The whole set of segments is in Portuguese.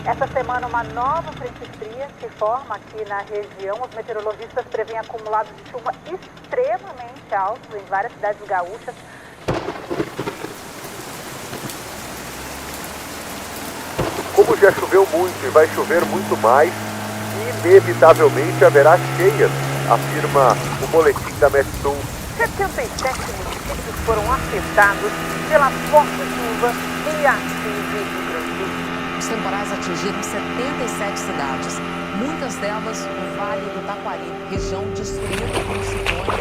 Essa semana, uma nova frente fria se forma aqui na região. Os meteorologistas prevêem acumulados de chuva extremamente altos em várias cidades gaúchas. Como já choveu muito e vai chover muito mais, inevitavelmente haverá cheias, afirma o boletim da Metsul. 77 municípios foram afetados pela forte chuva e aqui de Rio Grande do Sul. Os temporais atingiram 77 cidades, muitas delas no Vale do Taquari, região destruída pelo ciclone.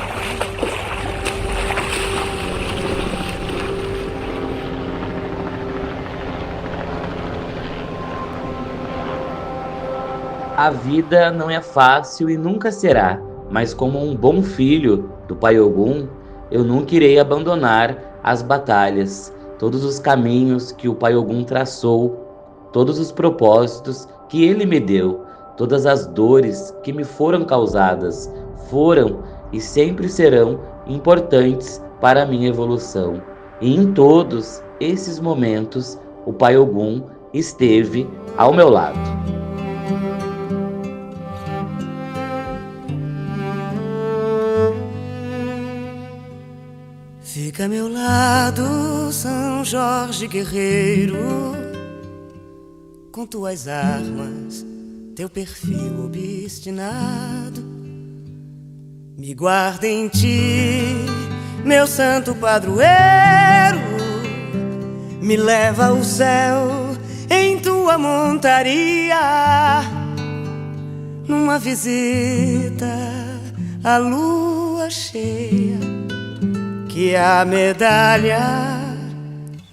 A vida não é fácil e nunca será, mas como um bom filho do Pai Ogum, eu nunca irei abandonar as batalhas, todos os caminhos que o Pai Ogum traçou, todos os propósitos que ele me deu, todas as dores que me foram causadas, foram e sempre serão importantes para a minha evolução. E em todos esses momentos, o Pai Ogum esteve ao meu lado. Fica a meu lado, São Jorge guerreiro, com tuas armas, teu perfil obstinado. Me guarda em ti, meu santo padroeiro, me leva ao céu em tua montaria, numa visita à lua cheia, que é a medalha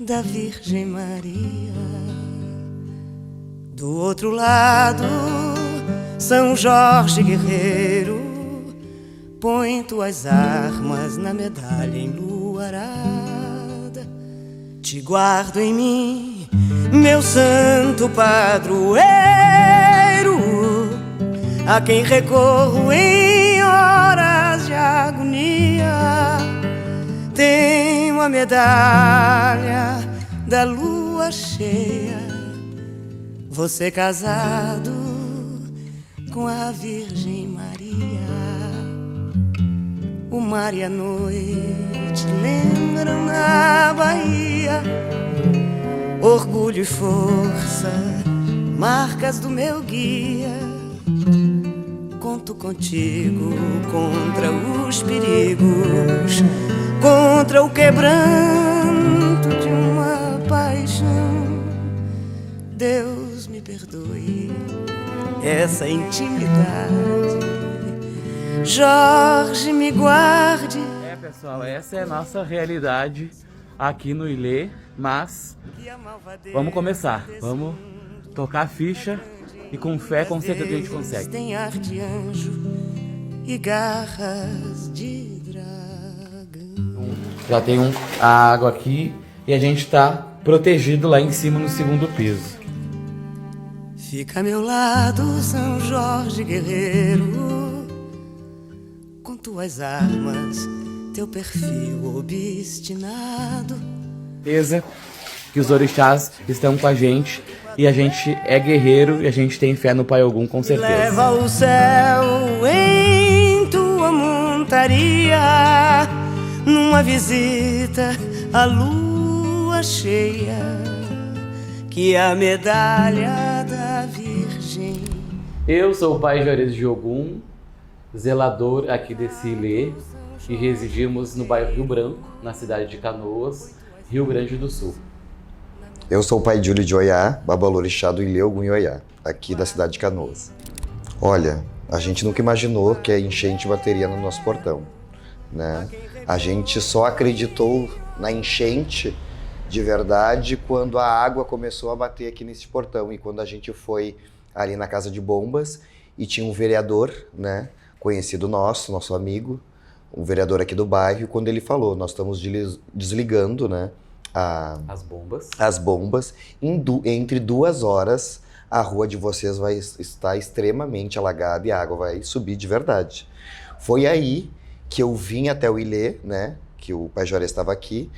da Virgem Maria. Do outro lado, São Jorge guerreiro, põe tuas armas na medalha enluarada. Te guardo em mim, meu santo padroeiro, a quem recorro em horas de agonia. Tenho a medalha da lua cheia, você casado com a Virgem Maria. O mar e a noite lembram na Bahia, orgulho e força, marcas do meu guia. Conto contigo contra os perigos, contra o quebranto de uma paixão. Deus me perdoe essa intimidade, Jorge me guarde. Pessoal, essa é a nossa realidade aqui no Ilê, mas vamos começar, vamos tocar a ficha e com fé com certeza a gente consegue. Tem ar de anjo e garras de dragão. Já tem a água aqui e a gente está protegido lá em cima no segundo piso. Fica a meu lado, São Jorge guerreiro, com tuas armas, teu perfil obstinado. Certeza que os orixás estão com a gente e a gente é guerreiro e a gente tem fé no Pai Ogum, com certeza. Leva ao céu em tua montaria, numa visita à lua cheia, que é a medalha da Virgem. Eu sou o Pai Juarez de Ogum, zelador aqui desse Ilê, e residimos no bairro Rio Branco, na cidade de Canoas, Rio Grande do Sul. Eu sou o Pai Júlio de Oiá, babalorixá do Ilê Ogum Oiá, aqui da cidade de Canoas. Olha, a gente nunca imaginou que a enchente bateria no nosso portão, né? A gente só acreditou na enchente de verdade quando a água começou a bater aqui nesse portão e quando a gente foi ali na casa de bombas e tinha um vereador, né, conhecido nosso amigo, um vereador aqui do bairro, quando ele falou, nós estamos desligando, né, as bombas, entre 2 horas a rua de vocês vai estar extremamente alagada e a água vai subir de verdade. Foi aí que eu vim até o Ilê, né, que o Pai Juarez estava aqui,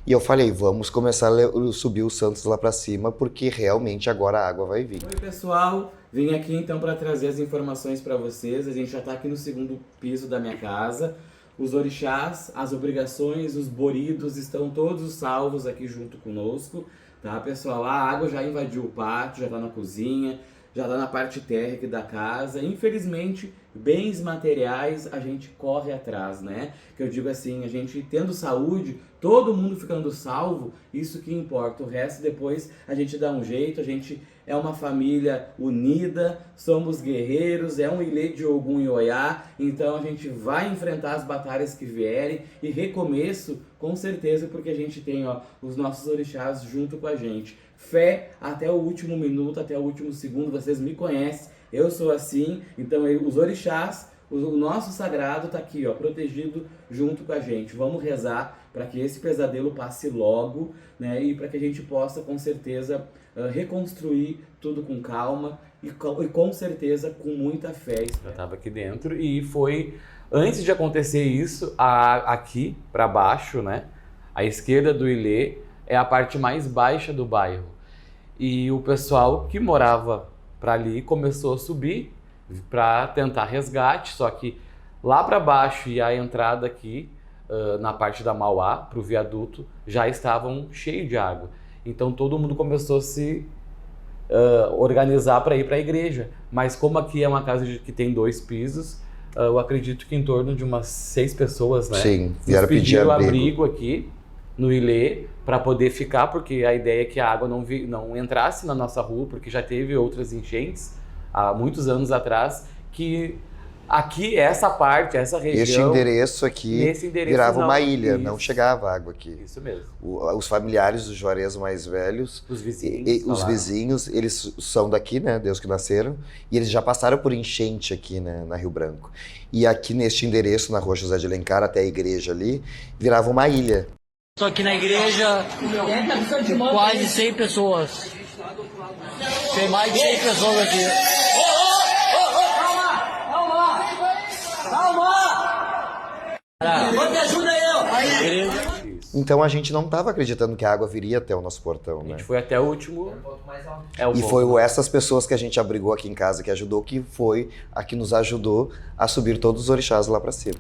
E eu falei, vamos começar a subir os santos lá para cima, porque realmente agora a água vai vir. Oi pessoal, vim aqui então para trazer as informações para vocês. A gente já está aqui no segundo piso da minha casa. Os orixás, as obrigações, os boridos estão todos salvos aqui junto conosco, tá pessoal? A água já invadiu o pátio, já está na cozinha, já está na parte térrea da casa. Infelizmente, bens materiais a gente corre atrás, né? Que eu digo assim, a gente tendo saúde, todo mundo ficando salvo, isso que importa. O resto depois a gente dá um jeito, a gente é uma família unida, somos guerreiros, é um Ilê de Ogum e Oiá, então a gente vai enfrentar as batalhas que vierem e recomeço com certeza, porque a gente tem os nossos orixás junto com a gente. Fé até o último minuto, até o último segundo, vocês me conhecem, eu sou assim, então os orixás, o nosso sagrado está aqui, protegido junto com a gente. Vamos rezar para que esse pesadelo passe logo, né? E para que a gente possa, com certeza, reconstruir tudo com calma e com certeza com muita fé. Eu estava aqui dentro e foi, antes de acontecer isso, aqui para baixo, né? A esquerda do Ilê é a parte mais baixa do bairro. E o pessoal que morava para ali começou a subir para tentar resgate, só que lá para baixo e a entrada aqui, na parte da Mauá, para o viaduto, já estavam cheios de água. Então todo mundo começou a se organizar para ir para a igreja. Mas como aqui é uma casa que tem 2 pisos, eu acredito que em torno de umas 6 pessoas, né? Sim, vieram pedir abrigo aqui no Ilê para poder ficar, porque a ideia é que a água não entrasse na nossa rua, porque já teve outras enchentes há muitos anos atrás, que aqui, essa parte, essa região... Este endereço aqui virava uma ilha, não chegava água aqui. Isso mesmo. Os familiares dos Juarez mais velhos, os vizinhos, eles são daqui, né, Deus que nasceram, e eles já passaram por enchente aqui, né, na Rio Branco. E aqui neste endereço, na Rua José de Alencar, até a igreja ali, virava uma ilha. Estou aqui na igreja, quase 100 pessoas. Tem mais de 100 pessoas aqui. Calma! Me ajuda aí! Então a gente não estava acreditando que a água viria até o nosso portão, né? A gente foi até o último... E foi essas pessoas que a gente abrigou aqui em casa, que ajudou, que foi a que nos ajudou a subir todos os orixás lá para cima.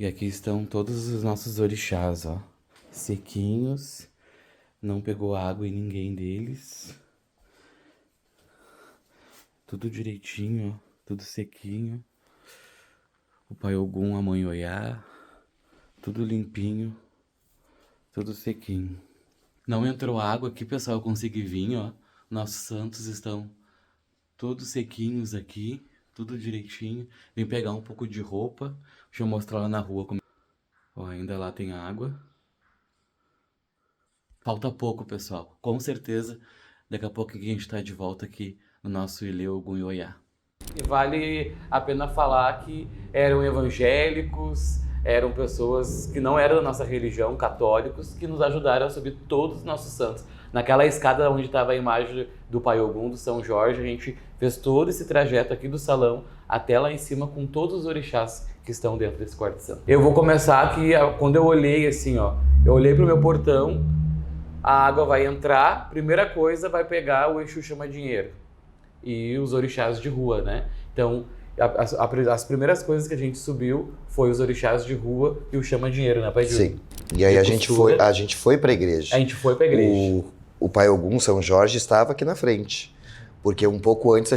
E aqui estão todos os nossos orixás, sequinhos, não pegou água em ninguém deles. Tudo direitinho, tudo sequinho. O Pai Ogum, a Mãe Oiá, tudo limpinho, tudo sequinho. Não entrou água aqui, pessoal, eu consegui vir, Nossos santos estão todos sequinhos aqui. Tudo direitinho. Vim pegar um pouco de roupa. Deixa eu mostrar lá na rua como... ainda lá tem água. Falta pouco, pessoal. Com certeza, daqui a pouco a gente tá de volta aqui no nosso Ilê Ogum e Oiá. E vale a pena falar que eram evangélicos, eram pessoas que não eram da nossa religião, católicos, que nos ajudaram a subir todos os nossos santos. Naquela escada onde estava a imagem do Pai Ogum, do São Jorge, a gente fez todo esse trajeto aqui do salão até lá em cima com todos os orixás que estão dentro desse quarto santo. Eu vou começar aqui, quando eu olhei assim, eu olhei pro meu portão, a água vai entrar, primeira coisa vai pegar o Exu Chama Dinheiro e os orixás de rua, né? Então, as primeiras coisas que a gente subiu foi os orixás de rua e o Chama Dinheiro, né, Pai Júlio? Sim. E aí a gente foi para a igreja. A gente foi para a igreja. O Pai Ogum, São Jorge, estava aqui na frente. Porque um pouco antes,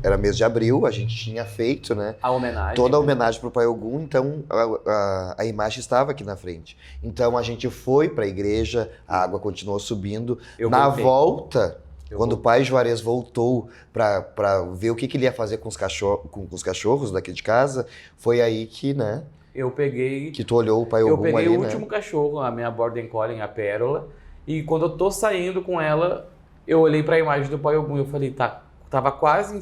era mês de abril, a gente tinha feito, né? A homenagem. Toda a homenagem para o Pai Ogum, então a imagem estava aqui na frente. Então a gente foi para a igreja, a água continuou subindo. Na volta, quando o Pai Juarez voltou para ver o que ele ia fazer com os cachorros daqui de casa, foi aí que, né? Eu peguei... Que tu olhou o Pai Ogum ali, né? Eu peguei o último cachorro, a minha Border Collie, a Pérola, e quando eu tô saindo com ela, eu olhei para a imagem do Pai Ogum e eu falei, tava quase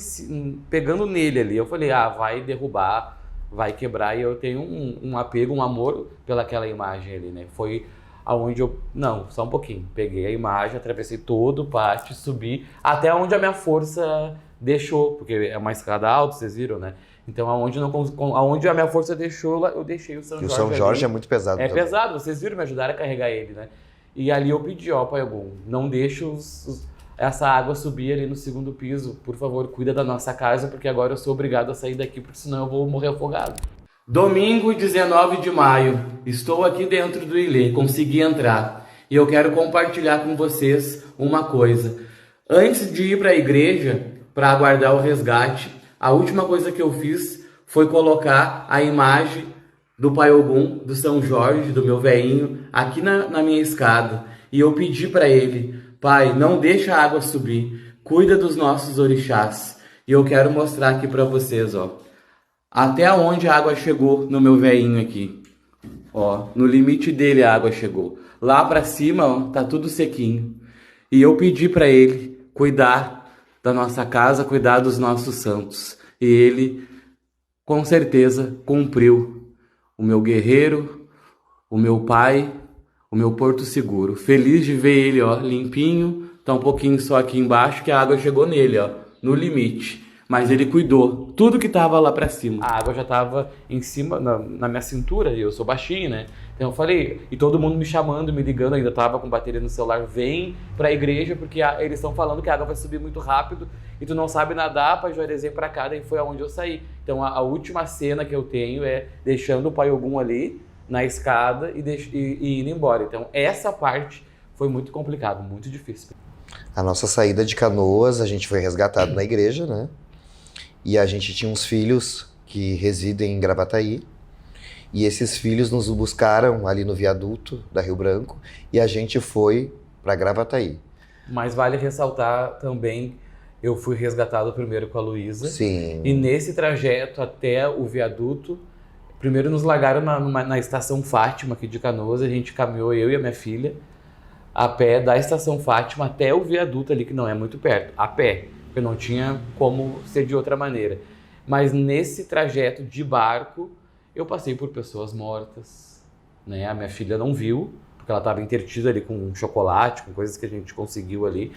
pegando nele ali. Eu falei, vai derrubar, vai quebrar, e eu tenho um apego, um amor pelaquela imagem ali, né? Foi aonde eu... Não, só um pouquinho. Peguei a imagem, atravessei todo o pátio, subi até onde a minha força deixou, porque é uma escada alta, vocês viram, né? Então, aonde a minha força deixou, eu deixei o São Jorge. E o São Jorge ali. é muito pesado. É também. pesado, vocês viram, me ajudaram a carregar ele, né? E ali eu pedi, ó, Pai Ogum, não deixe essa água subir ali no segundo piso. Por favor, cuida da nossa casa, porque agora eu sou obrigado a sair daqui, porque senão eu vou morrer afogado. Domingo, 19 de maio, estou aqui dentro do Ilê, consegui entrar. E eu quero compartilhar com vocês uma coisa. Antes de ir para a igreja, para aguardar o resgate, a última coisa que eu fiz foi colocar a imagem do Pai Ogum, do São Jorge, do meu velhinho, aqui na minha escada. E eu pedi para ele, Pai, não deixa a água subir, cuida dos nossos orixás. E eu quero mostrar aqui para vocês, ó. Até onde a água chegou no meu velhinho aqui. Ó, no limite dele a água chegou. Lá para cima, ó, tá tudo sequinho. E eu pedi para ele cuidar da nossa casa, cuidar dos nossos santos. E ele, com certeza, cumpriu. O meu guerreiro, o meu pai, o meu porto seguro. Feliz de ver ele, ó, limpinho. Tá um pouquinho só aqui embaixo, que a água chegou nele, ó, no limite. Mas ele cuidou, tudo que tava lá pra cima. A água já tava em cima, na minha cintura, e eu sou baixinho, né? Então eu falei, e todo mundo me chamando, me ligando, ainda tava com bateria no celular, vem pra igreja, porque eles estão falando que a água vai subir muito rápido, e tu não sabe nadar, Pai Juarezê, pra cá, daí foi aonde eu saí. Então a última cena que eu tenho é deixando o Pai Ogum ali, na escada, e indo embora. Então essa parte foi muito complicado, muito difícil. A nossa saída de Canoas, a gente foi resgatado na igreja, né? E a gente tinha uns filhos que residem em Gravataí. E esses filhos nos buscaram ali no viaduto da Rio Branco. E a gente foi para Gravataí. Mas vale ressaltar também, eu fui resgatado primeiro com a Luísa. Sim. E nesse trajeto até o viaduto, primeiro nos largaram na estação Fátima aqui de Canoas. A gente caminhou, eu e a minha filha, a pé da estação Fátima até o viaduto ali, que não é muito perto, a pé. Porque não tinha como ser de outra maneira. Mas nesse trajeto de barco, eu passei por pessoas mortas, né? A minha filha não viu, porque ela estava entretida ali com chocolate, com coisas que a gente conseguiu ali.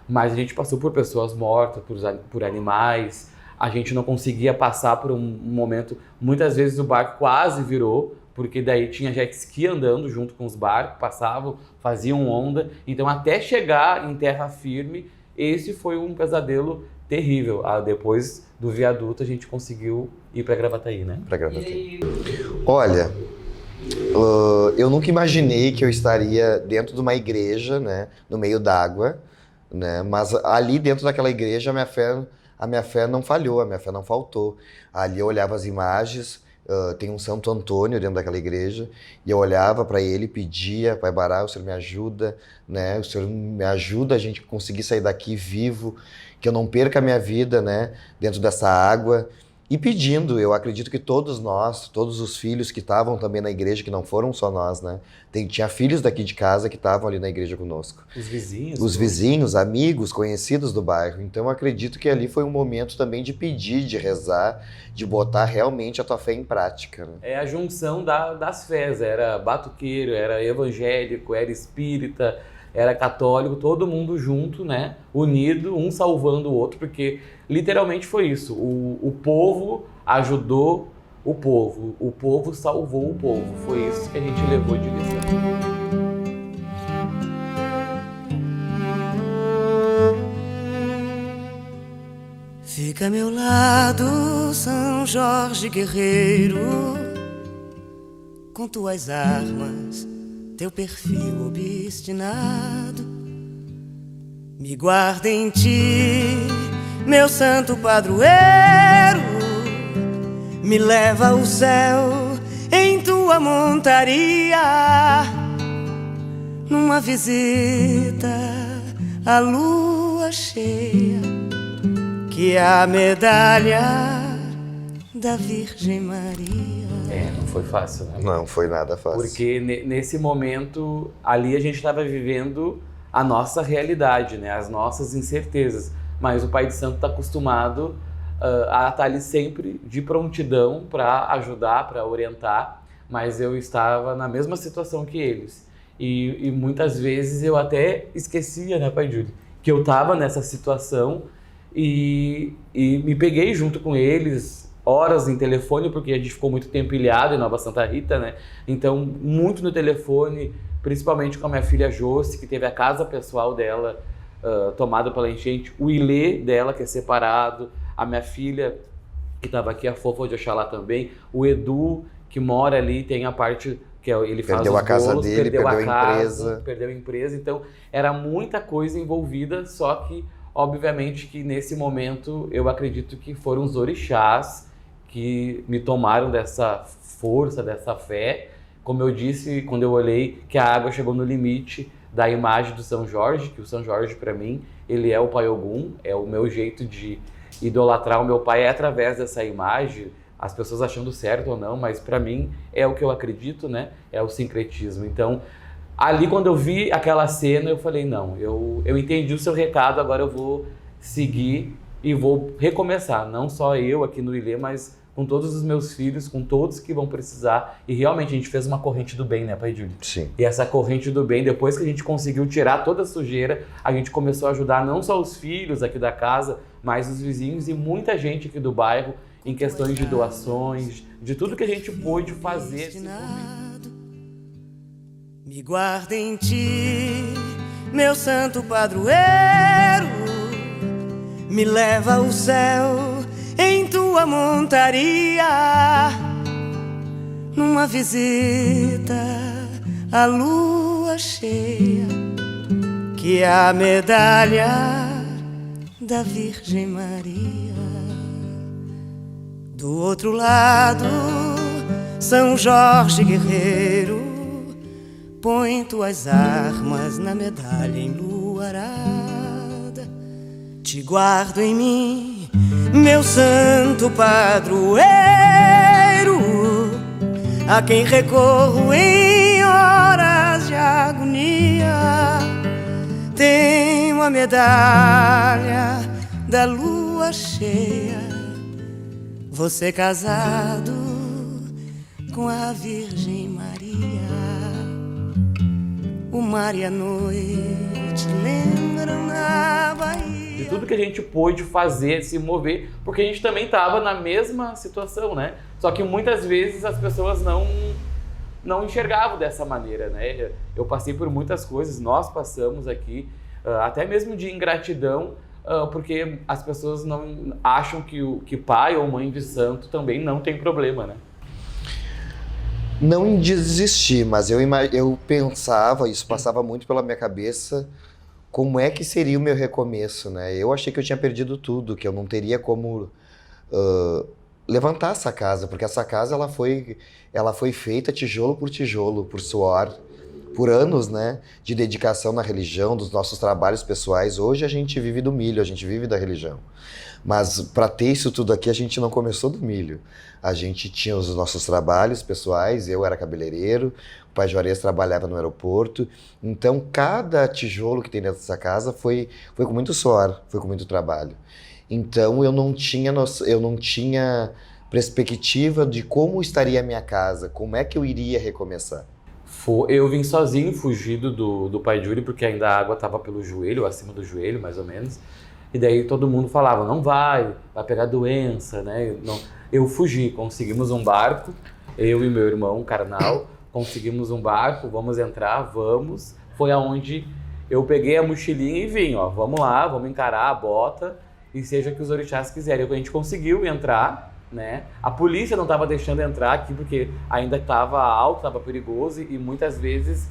Mas a gente passou por pessoas mortas, por animais. A gente não conseguia passar por um momento... Muitas vezes o barco quase virou, porque daí tinha jet ski andando junto com os barcos, passavam, faziam onda. Então até chegar em terra firme... Esse foi um pesadelo terrível. Depois do viaduto, a gente conseguiu ir para Gravataí, né? Para Gravataí. Olha, eu nunca imaginei que eu estaria dentro de uma igreja, né? No meio d'água, né? Mas ali dentro daquela igreja, a minha fé não falhou, a minha fé não faltou. Ali eu olhava as imagens, tem um Santo Antônio dentro daquela igreja, e eu olhava para ele, pedia, Pai Bará, o Senhor me ajuda, né? O Senhor me ajuda a gente conseguir sair daqui vivo, que eu não perca a minha vida, né? Dentro dessa água. E pedindo, eu acredito que todos nós, todos os filhos que estavam também na igreja, que não foram só nós, né? Tinha filhos daqui de casa que estavam ali na igreja conosco. Os vizinhos? Os vizinhos, amigos, conhecidos do bairro. Então eu acredito que ali foi um momento também de pedir, de rezar, de botar realmente a tua fé em prática. Né? É a junção das fés, era batuqueiro, era evangélico, era espírita, era católico, todo mundo junto, né? Unido, um salvando o outro, porque literalmente foi isso. O povo ajudou o povo salvou o povo. Foi isso que a gente levou de lição. Fica a meu lado, São Jorge guerreiro, com tuas armas, teu perfil obstinado. Me guarda em ti, meu santo padroeiro, me leva ao céu em tua montaria, numa visita à lua cheia, que é a medalha da Virgem Maria. Não foi fácil, né? Não foi nada fácil. Porque nesse momento, ali a gente estava vivendo a nossa realidade, né? As nossas incertezas. Mas o Pai de Santo está acostumado a estar ali sempre de prontidão para ajudar, para orientar. Mas eu estava na mesma situação que eles. E muitas vezes eu até esquecia, né, Pai Júlio, que eu estava nessa situação e me peguei junto com eles. horas em telefone, porque a gente ficou muito tempo ilhado em Nova Santa Rita, né? Então, muito no telefone, principalmente com a minha filha Josi, que teve a casa pessoal dela tomada pela enchente, o Ilê dela, que é separado, a minha filha, que estava aqui, a Fofa de Oxalá também, o Edu, que mora ali, tem a parte que ele faz perdeu os a casa bolos, dele, perdeu a casa, empresa. perdeu a empresa, então era muita coisa envolvida, só que obviamente que nesse momento eu acredito que foram os orixás que me tomaram dessa força, dessa fé. Como eu disse, quando eu olhei que a água chegou no limite da imagem do São Jorge, que o São Jorge para mim, ele é o Pai Ogum, é o meu jeito de idolatrar o meu pai é através dessa imagem, as pessoas achando certo ou não, mas para mim é o que eu acredito, né? É o sincretismo. Então, ali quando eu vi aquela cena, eu falei, não, eu entendi o seu recado, agora eu vou seguir e vou recomeçar, não só eu aqui no Ilê, mas com todos os meus filhos, com todos que vão precisar. E realmente a gente fez uma corrente do bem, né, Pai Júlio? Sim. E essa corrente do bem, depois que a gente conseguiu tirar toda a sujeira, a gente começou a ajudar não só os filhos aqui da casa, mas os vizinhos e muita gente aqui do bairro em questões de doações, de tudo que a gente pôde fazer. Me guarda em ti, meu santo padroeiro, me leva ao céu em tua montaria, numa visita à lua cheia, que é a medalha da Virgem Maria. Do outro lado, São Jorge guerreiro, põe tuas armas na medalha enluarada. Te guardo em mim, meu santo padroeiro, a quem recorro em horas de agonia. Tenho a medalha da lua cheia, você casado com a Virgem Maria. O mar e a noite lembram na Bahia. De tudo que a gente pôde fazer, se mover, porque a gente também estava na mesma situação, né? Só que muitas vezes as pessoas não enxergavam dessa maneira, né? Eu passei por muitas coisas, nós passamos aqui, até mesmo de ingratidão, porque as pessoas não acham que pai ou mãe de santo também não tem problema, né? Não em desistir, mas eu pensava, isso passava muito pela minha cabeça, como é que seria o meu recomeço, né? Eu achei que eu tinha perdido tudo, que eu não teria como levantar essa casa, porque essa casa ela foi feita tijolo por tijolo, por suor, por anos, né, de dedicação na religião, dos nossos trabalhos pessoais. Hoje a gente vive do milho, a gente vive da religião. Mas para ter isso tudo aqui, a gente não começou do milho. A gente tinha os nossos trabalhos pessoais, eu era cabeleireiro, o Pai Juarez trabalhava no aeroporto. Então, cada tijolo que tem dentro dessa casa foi com muito suor, foi com muito trabalho. Então, eu não tinha perspectiva de como estaria a minha casa, como é que eu iria recomeçar. Eu vim sozinho, fugido do Pai Júlio, porque ainda a água estava pelo joelho, acima do joelho, mais ou menos. E daí todo mundo falava, não vai pegar doença, né? Eu fugi, conseguimos um barco, eu e meu irmão, carnal, conseguimos um barco, vamos entrar, vamos. Foi aonde eu peguei a mochilinha e vim, ó, vamos lá, vamos encarar a bota e seja o que os orixás quiserem. A gente conseguiu entrar, né? A polícia não estava deixando entrar aqui porque ainda estava alto, estava perigoso e muitas vezes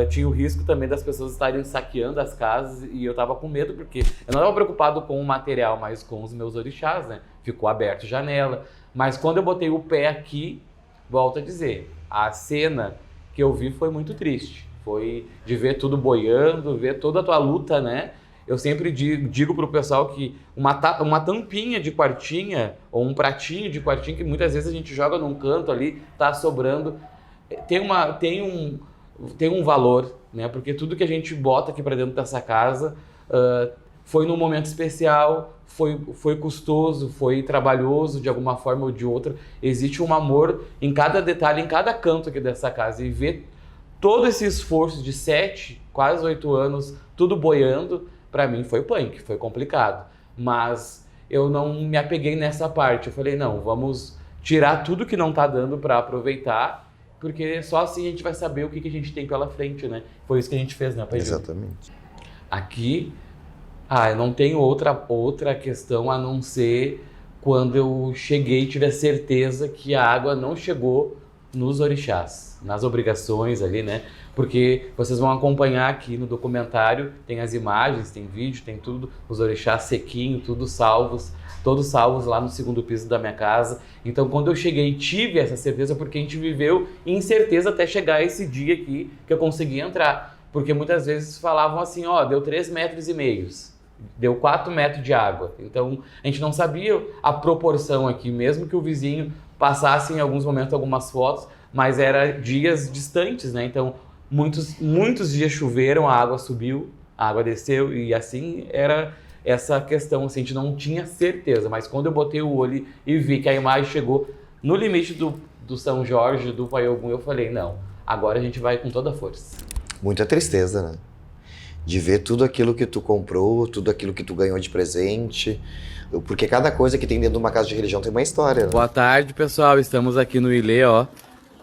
tinha o risco também das pessoas estarem saqueando as casas e eu estava com medo porque eu não estava preocupado com o material, mas com os meus orixás, né? Ficou aberto janela, mas quando eu botei o pé aqui, volto a dizer, a cena que eu vi foi muito triste, foi de ver tudo boiando, ver toda a tua luta, né? Eu sempre digo pro pessoal que uma tampinha de quartinha ou um pratinho de quartinha que muitas vezes a gente joga num canto ali, tá sobrando, tem um valor, né? Porque tudo que a gente bota aqui para dentro dessa casa foi num momento especial, foi custoso, foi trabalhoso de alguma forma ou de outra. Existe um amor em cada detalhe, em cada canto aqui dessa casa e ver todo esse esforço de 7, quase 8 anos, tudo boiando, para mim foi punk, foi complicado. Mas eu não me apeguei nessa parte. Eu falei, não, vamos tirar tudo que não tá dando para aproveitar, porque só assim a gente vai saber o que a gente tem pela frente, né? Foi isso que a gente fez, né, pai? Exatamente. Aqui, eu não tenho outra questão a não ser quando eu cheguei e tive a certeza que a água não chegou nos orixás, nas obrigações ali, né? Porque vocês vão acompanhar aqui no documentário, tem as imagens, tem vídeo, tem tudo, os orixás sequinho, tudo salvos, todos salvos lá no segundo piso da minha casa. Então, quando eu cheguei, tive essa certeza, porque a gente viveu incerteza até chegar esse dia aqui que eu consegui entrar. Porque muitas vezes falavam assim, ó, deu 3,5 metros, deu 4 metros de água. Então, a gente não sabia a proporção aqui, mesmo que o vizinho passasse em alguns momentos algumas fotos, mas era dias distantes, né? Então, muitos dias choveram, a água subiu, a água desceu, e assim era essa questão, assim, a gente não tinha certeza, mas quando eu botei o olho e vi que a imagem chegou no limite do São Jorge, do Pai Ogum, eu falei, não, agora a gente vai com toda a força. Muita tristeza, né? De ver tudo aquilo que tu comprou, tudo aquilo que tu ganhou de presente, porque cada coisa que tem dentro de uma casa de religião tem uma história, né? Boa tarde, pessoal, estamos aqui no Ilê, ó,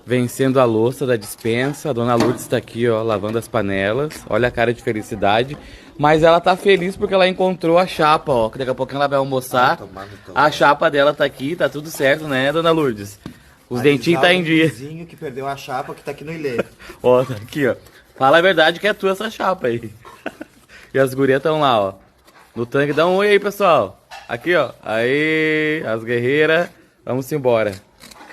vencendo a louça da despensa. A dona Lourdes está aqui, ó, lavando as panelas. Olha a cara de felicidade. Mas ela tá feliz porque ela encontrou a chapa, ó. Que daqui a pouquinho ela vai almoçar. A chapa dela tá aqui, tá tudo certo, né, dona Lourdes? Os dentinhos tá em dia. O vizinho que perdeu a chapa que tá aqui no Ilê. Ó, tá aqui, ó. Fala a verdade que é tua essa chapa aí. E as gurias estão lá, ó. No tanque. Dá um oi aí, pessoal. Aqui, ó. Aí, as guerreiras. Vamos embora.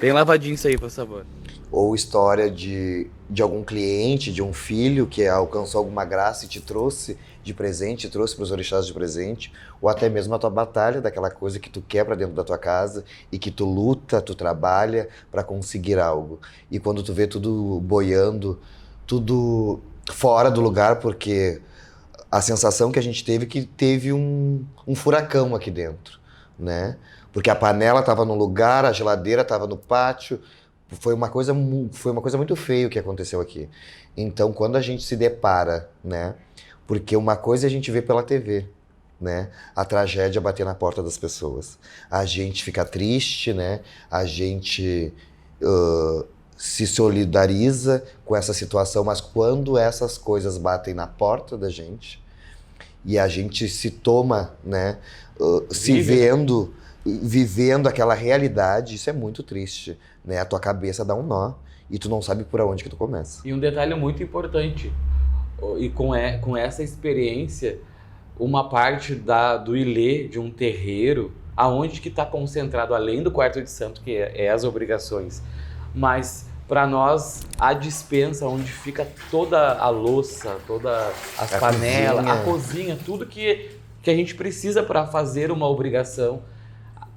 Bem lavadinho isso aí, por favor. Ou história de algum cliente, de um filho que alcançou alguma graça e te trouxe de presente, trouxe para os orixás de presente, ou até mesmo a tua batalha, daquela coisa que tu quer para dentro da tua casa e que tu luta, tu trabalha para conseguir algo. E quando tu vê tudo boiando, tudo fora do lugar, porque a sensação que a gente teve é que teve um furacão aqui dentro, né? Porque a panela estava no lugar, a geladeira estava no pátio. Foi uma coisa muito feia o que aconteceu aqui. Então, quando a gente se depara, né? Porque uma coisa a gente vê pela TV, né? A tragédia bater na porta das pessoas. A gente fica triste, né? A gente se solidariza com essa situação, mas quando essas coisas batem na porta da gente e a gente se toma, né? Vivendo aquela realidade, isso é muito triste, né? A tua cabeça dá um nó e tu não sabe por onde que tu começa. E um detalhe muito importante, e com essa experiência, uma parte do Ilê, de um terreiro, aonde que está concentrado, além do quarto de santo, que é as obrigações, mas para nós a despensa, onde fica toda a louça, todas as panelas, a cozinha, tudo que a gente precisa para fazer uma obrigação.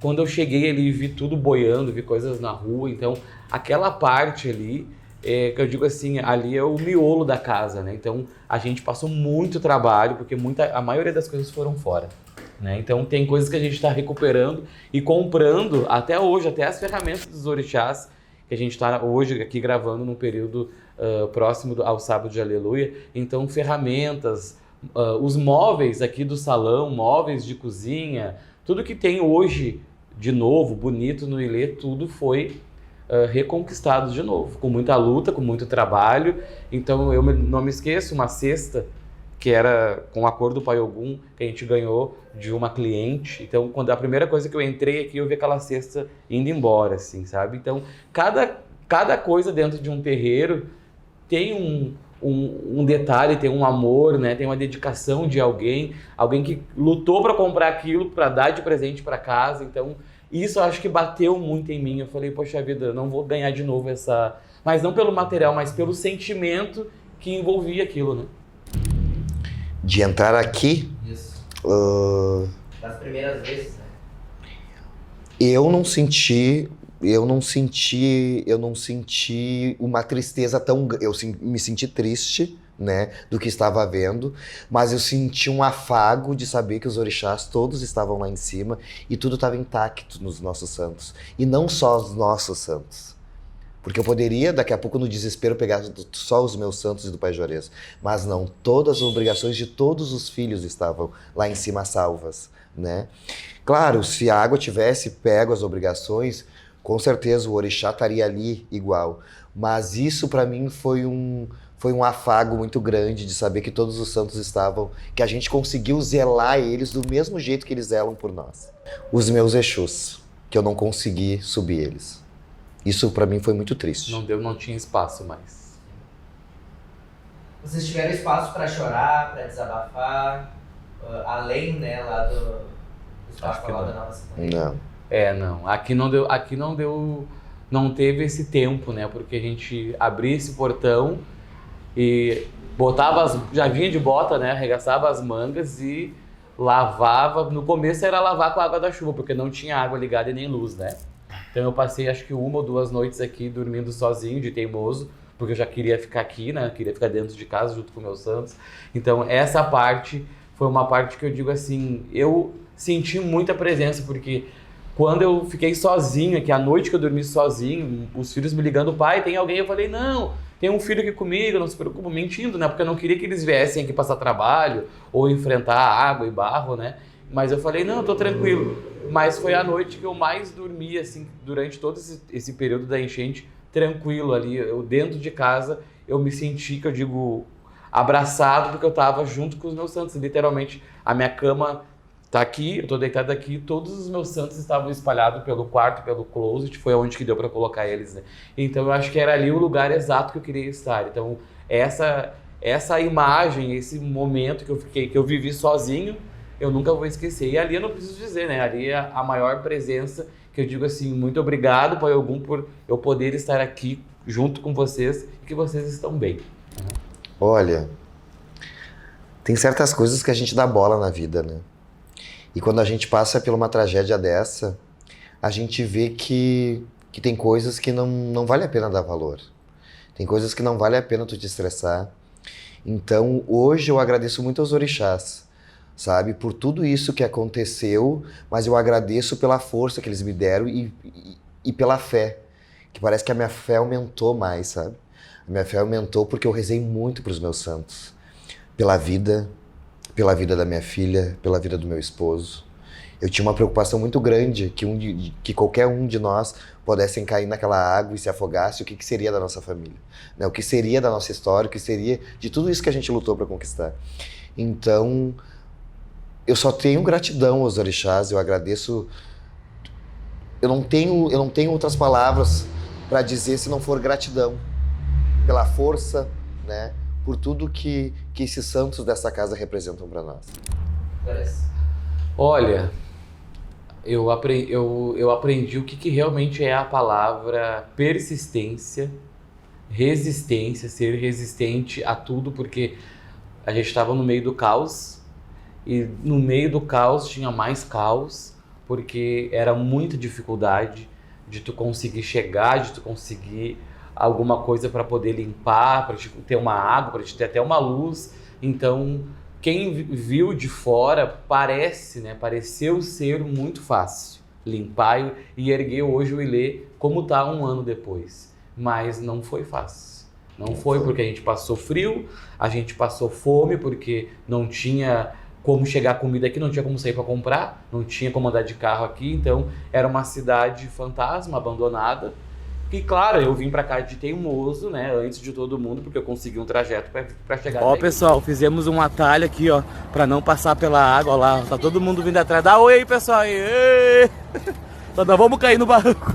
Quando eu cheguei ali e vi tudo boiando, vi coisas na rua, então aquela parte ali, que eu digo assim, ali é o miolo da casa, né? Então a gente passou muito trabalho, porque a maioria das coisas foram fora, né? Então tem coisas que a gente está recuperando e comprando até hoje, até as ferramentas dos orixás, que a gente está hoje aqui gravando num período próximo ao sábado de Aleluia. Então ferramentas, os móveis aqui do salão, móveis de cozinha, tudo que tem hoje de novo, bonito no Ilê, tudo foi reconquistado de novo, com muita luta, com muito trabalho. Então eu não me esqueço, uma cesta que era com a cor do Pai Ogum, que a gente ganhou de uma cliente. Então, quando a primeira coisa que eu entrei aqui, eu vi aquela cesta indo embora, assim, sabe? Então, cada coisa dentro de um terreiro tem um detalhe, tem um amor, né? Tem uma dedicação de alguém que lutou para comprar aquilo, para dar de presente para casa. Então, isso eu acho que bateu muito em mim. Eu falei, poxa vida, eu não vou ganhar de novo essa... Mas não pelo material, mas pelo sentimento que envolvia aquilo, né? De entrar aqui... Isso. Das primeiras vezes, né? Eu não senti uma tristeza tão... Eu me senti triste, né, do que estava vendo, mas eu senti um afago de saber que os orixás todos estavam lá em cima e tudo estava intacto nos nossos santos. E não só os nossos santos, Porque eu poderia, daqui a pouco, no desespero, pegar só os meus santos e do Pai Juarez. Mas não, todas as obrigações de todos os filhos estavam lá em cima salvas, né? Claro, se a água tivesse pego as obrigações, com certeza o orixá estaria ali igual. Mas isso para mim foi um afago muito grande de saber que todos os santos estavam, que a gente conseguiu zelar eles do mesmo jeito que eles zelam por nós. Os meus Exus, que eu não consegui subir eles. Isso para mim foi muito triste. Não tinha espaço mais. Vocês tiveram espaço para chorar, para desabafar, além, né, lá do espaço lá da Nova Sintonia? Não. Aqui não teve esse tempo, né? Porque a gente abria esse portão e já vinha de bota, né? Arregaçava as mangas e lavava. No começo era lavar com a água da chuva, porque não tinha água ligada e nem luz, né? Então eu passei acho que 1 ou 2 noites aqui dormindo sozinho, de teimoso, porque eu já queria ficar aqui, né? Queria ficar dentro de casa junto com meus santos. Então essa parte foi uma parte que eu digo assim, eu senti muita presença, porque quando eu fiquei sozinho, que a noite que eu dormi sozinho, os filhos me ligando, pai, tem alguém? Eu falei, não, tem um filho aqui comigo, não se preocupe, mentindo, né? Porque eu não queria que eles viessem aqui passar trabalho ou enfrentar água e barro, né? Mas eu falei, não, eu tô tranquilo. Mas foi a noite que eu mais dormi, assim, durante todo esse período da enchente, tranquilo ali. Eu dentro de casa, eu me senti, que eu digo, abraçado, porque eu tava junto com os meus santos. Literalmente, a minha cama tá aqui, eu tô deitado aqui, todos os meus santos estavam espalhados pelo quarto, pelo closet, foi onde que deu para colocar eles, né? Então eu acho que era ali o lugar exato que eu queria estar. Então essa imagem, esse momento que eu vivi sozinho, eu nunca vou esquecer. E ali eu não preciso dizer, né? Ali é a maior presença, que eu digo assim, muito obrigado, Pai Ogum, por eu poder estar aqui junto com vocês e que vocês estão bem. Olha, tem certas coisas que a gente dá bola na vida, né? E quando a gente passa por uma tragédia dessa, a gente vê que tem coisas que não vale a pena dar valor. Tem coisas que não vale a pena tu te estressar. Então, hoje eu agradeço muito aos orixás, sabe? Por tudo isso que aconteceu, mas eu agradeço pela força que eles me deram e pela fé. Que parece que a minha fé aumentou mais, sabe? A minha fé aumentou porque eu rezei muito para os meus santos. Pela vida da minha filha, pela vida do meu esposo. Eu tinha uma preocupação muito grande que qualquer um de nós pudessem cair naquela água e se afogasse, o que seria da nossa família, né? O que seria da nossa história, o que seria de tudo isso que a gente lutou para conquistar. Então, eu só tenho gratidão aos orixás, eu agradeço. Eu não tenho outras palavras para dizer se não for gratidão pela força, né? Por tudo que esses santos dessa casa representam para nós. Olha, eu aprendi o que realmente é a palavra persistência, resistência, ser resistente a tudo, porque a gente estava no meio do caos, e no meio do caos tinha mais caos, porque era muita dificuldade de tu conseguir chegar, de tu conseguir alguma coisa para poder limpar, para ter uma água, para ter até uma luz. Então, quem viu de fora pareceu ser muito fácil limpar e erguer hoje o Ilê como está 1 ano depois. Mas não foi fácil. Não foi porque a gente passou frio, a gente passou fome, porque não tinha como chegar comida aqui, não tinha como sair para comprar, não tinha como andar de carro aqui. Então, era uma cidade fantasma, abandonada. E claro, eu vim pra cá de teimoso, né, antes de todo mundo, porque eu consegui um trajeto pra chegar. Ó, pessoal, fizemos um atalho aqui, ó, pra não passar pela água, ó lá, tá todo mundo vindo atrás. Dá oi aí, pessoal, aí. Só não vamos cair no barranco.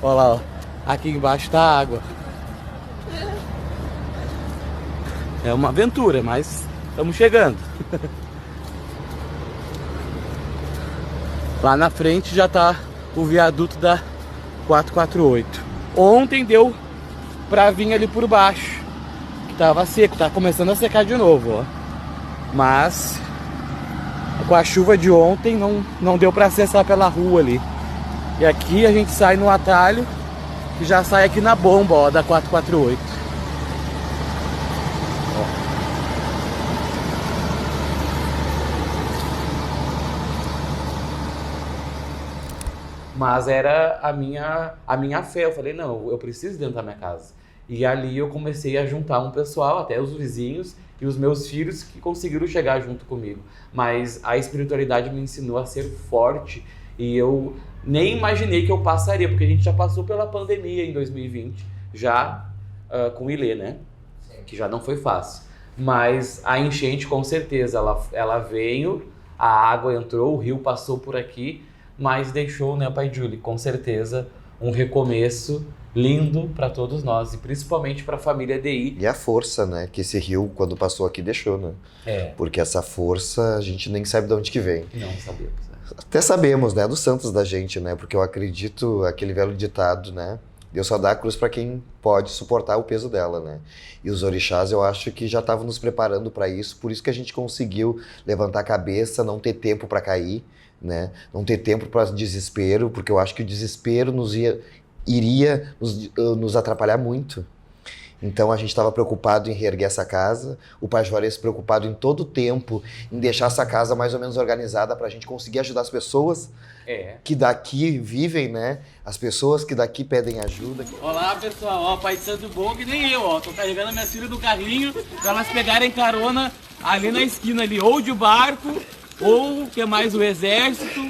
Ó lá, ó, aqui embaixo tá a água. É uma aventura, mas estamos chegando. Lá na frente já tá o viaduto da 448. Ontem deu pra vir ali por baixo, que tava seco, tá começando a secar de novo, ó. Mas com a chuva de ontem não deu pra acessar pela rua ali. E aqui a gente sai no atalho e já sai aqui na bomba, ó, da 448. Mas era a minha fé. Eu falei, não, eu preciso dentro da minha casa. E ali eu comecei a juntar um pessoal, até os vizinhos e os meus filhos que conseguiram chegar junto comigo. Mas a espiritualidade me ensinou a ser forte e eu nem imaginei que eu passaria, porque a gente já passou pela pandemia em 2020, já com o Ilê, né? Que já não foi fácil. Mas a enchente, com certeza, ela veio, a água entrou, o rio passou por aqui, mas deixou, né, Pai Júlio, com certeza, um recomeço lindo para todos nós, e principalmente para a família DI. E a força, né, que esse rio, quando passou aqui, deixou, né? Porque essa força, a gente nem sabe de onde que vem. Não sabemos. Até sabemos, né, dos santos da gente, né? Porque eu acredito, aquele velho ditado, né? Deus só dá a cruz para quem pode suportar o peso dela, né? E os orixás, eu acho que já estavam nos preparando para isso, por isso que a gente conseguiu levantar a cabeça, não ter tempo para cair, né? Não ter tempo para desespero, porque eu acho que o desespero iria nos atrapalhar muito. Então a gente estava preocupado em reerguer essa casa, o Pai Juarez preocupado em todo o tempo em deixar essa casa mais ou menos organizada para a gente conseguir ajudar as pessoas que daqui vivem, né? As pessoas que daqui pedem ajuda. Olá pessoal, ó, Pai de Santo bom que nem eu, ó, tô carregando minhas filhas no carrinho para elas pegarem carona ali na esquina ali, ou de barco, ou que é mais o exército.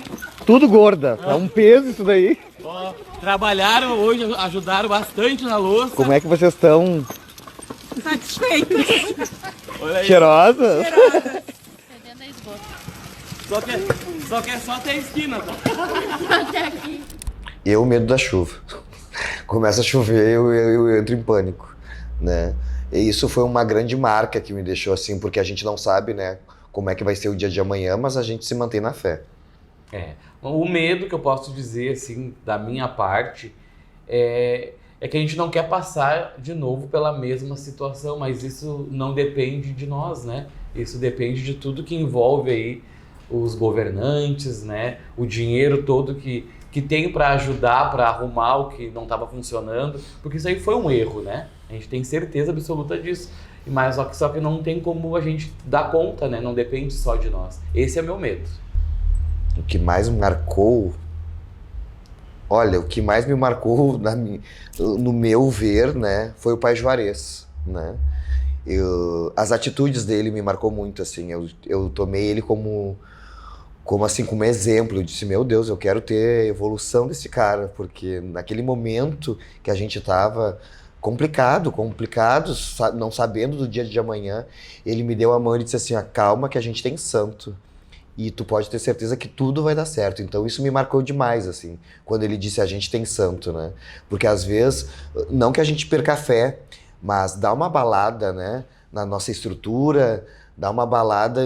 Tudo gorda, é um peso isso daí. Ó, trabalharam hoje, ajudaram bastante na louça. Como é que vocês estão? Satisfeitos. Cheirosas? Fedendo a esgoto. Só que é só até a esquina, tá? Até aqui. Eu, medo da chuva. Começa a chover, eu entro em pânico, né? E isso foi uma grande marca que me deixou assim, porque a gente não sabe, né, como é que vai ser o dia de amanhã, mas a gente se mantém na fé. O medo que eu posso dizer, assim, da minha parte, é que a gente não quer passar de novo pela mesma situação, mas isso não depende de nós, né? Isso depende de tudo que envolve aí os governantes, né? O dinheiro todo que tem para ajudar, para arrumar o que não estava funcionando, porque isso aí foi um erro, né? A gente tem certeza absoluta disso. Mas só que não tem como a gente dar conta, né? Não depende só de nós. Esse é meu medo. O que mais me marcou... Olha, o que mais me marcou no meu ver, né, foi o Pai Juarez, né? As atitudes dele me marcou muito, assim. Eu tomei ele como exemplo. Eu disse, meu Deus, eu quero ter a evolução desse cara, porque naquele momento que a gente estava complicado, não sabendo do dia de amanhã, ele me deu a mão e disse assim, calma que a gente tem santo. E tu pode ter certeza que tudo vai dar certo. Então isso me marcou demais, assim, quando ele disse a gente tem santo, né? Porque às vezes, não que a gente perca a fé, mas dá uma abalada, né, na nossa estrutura, dá uma abalada,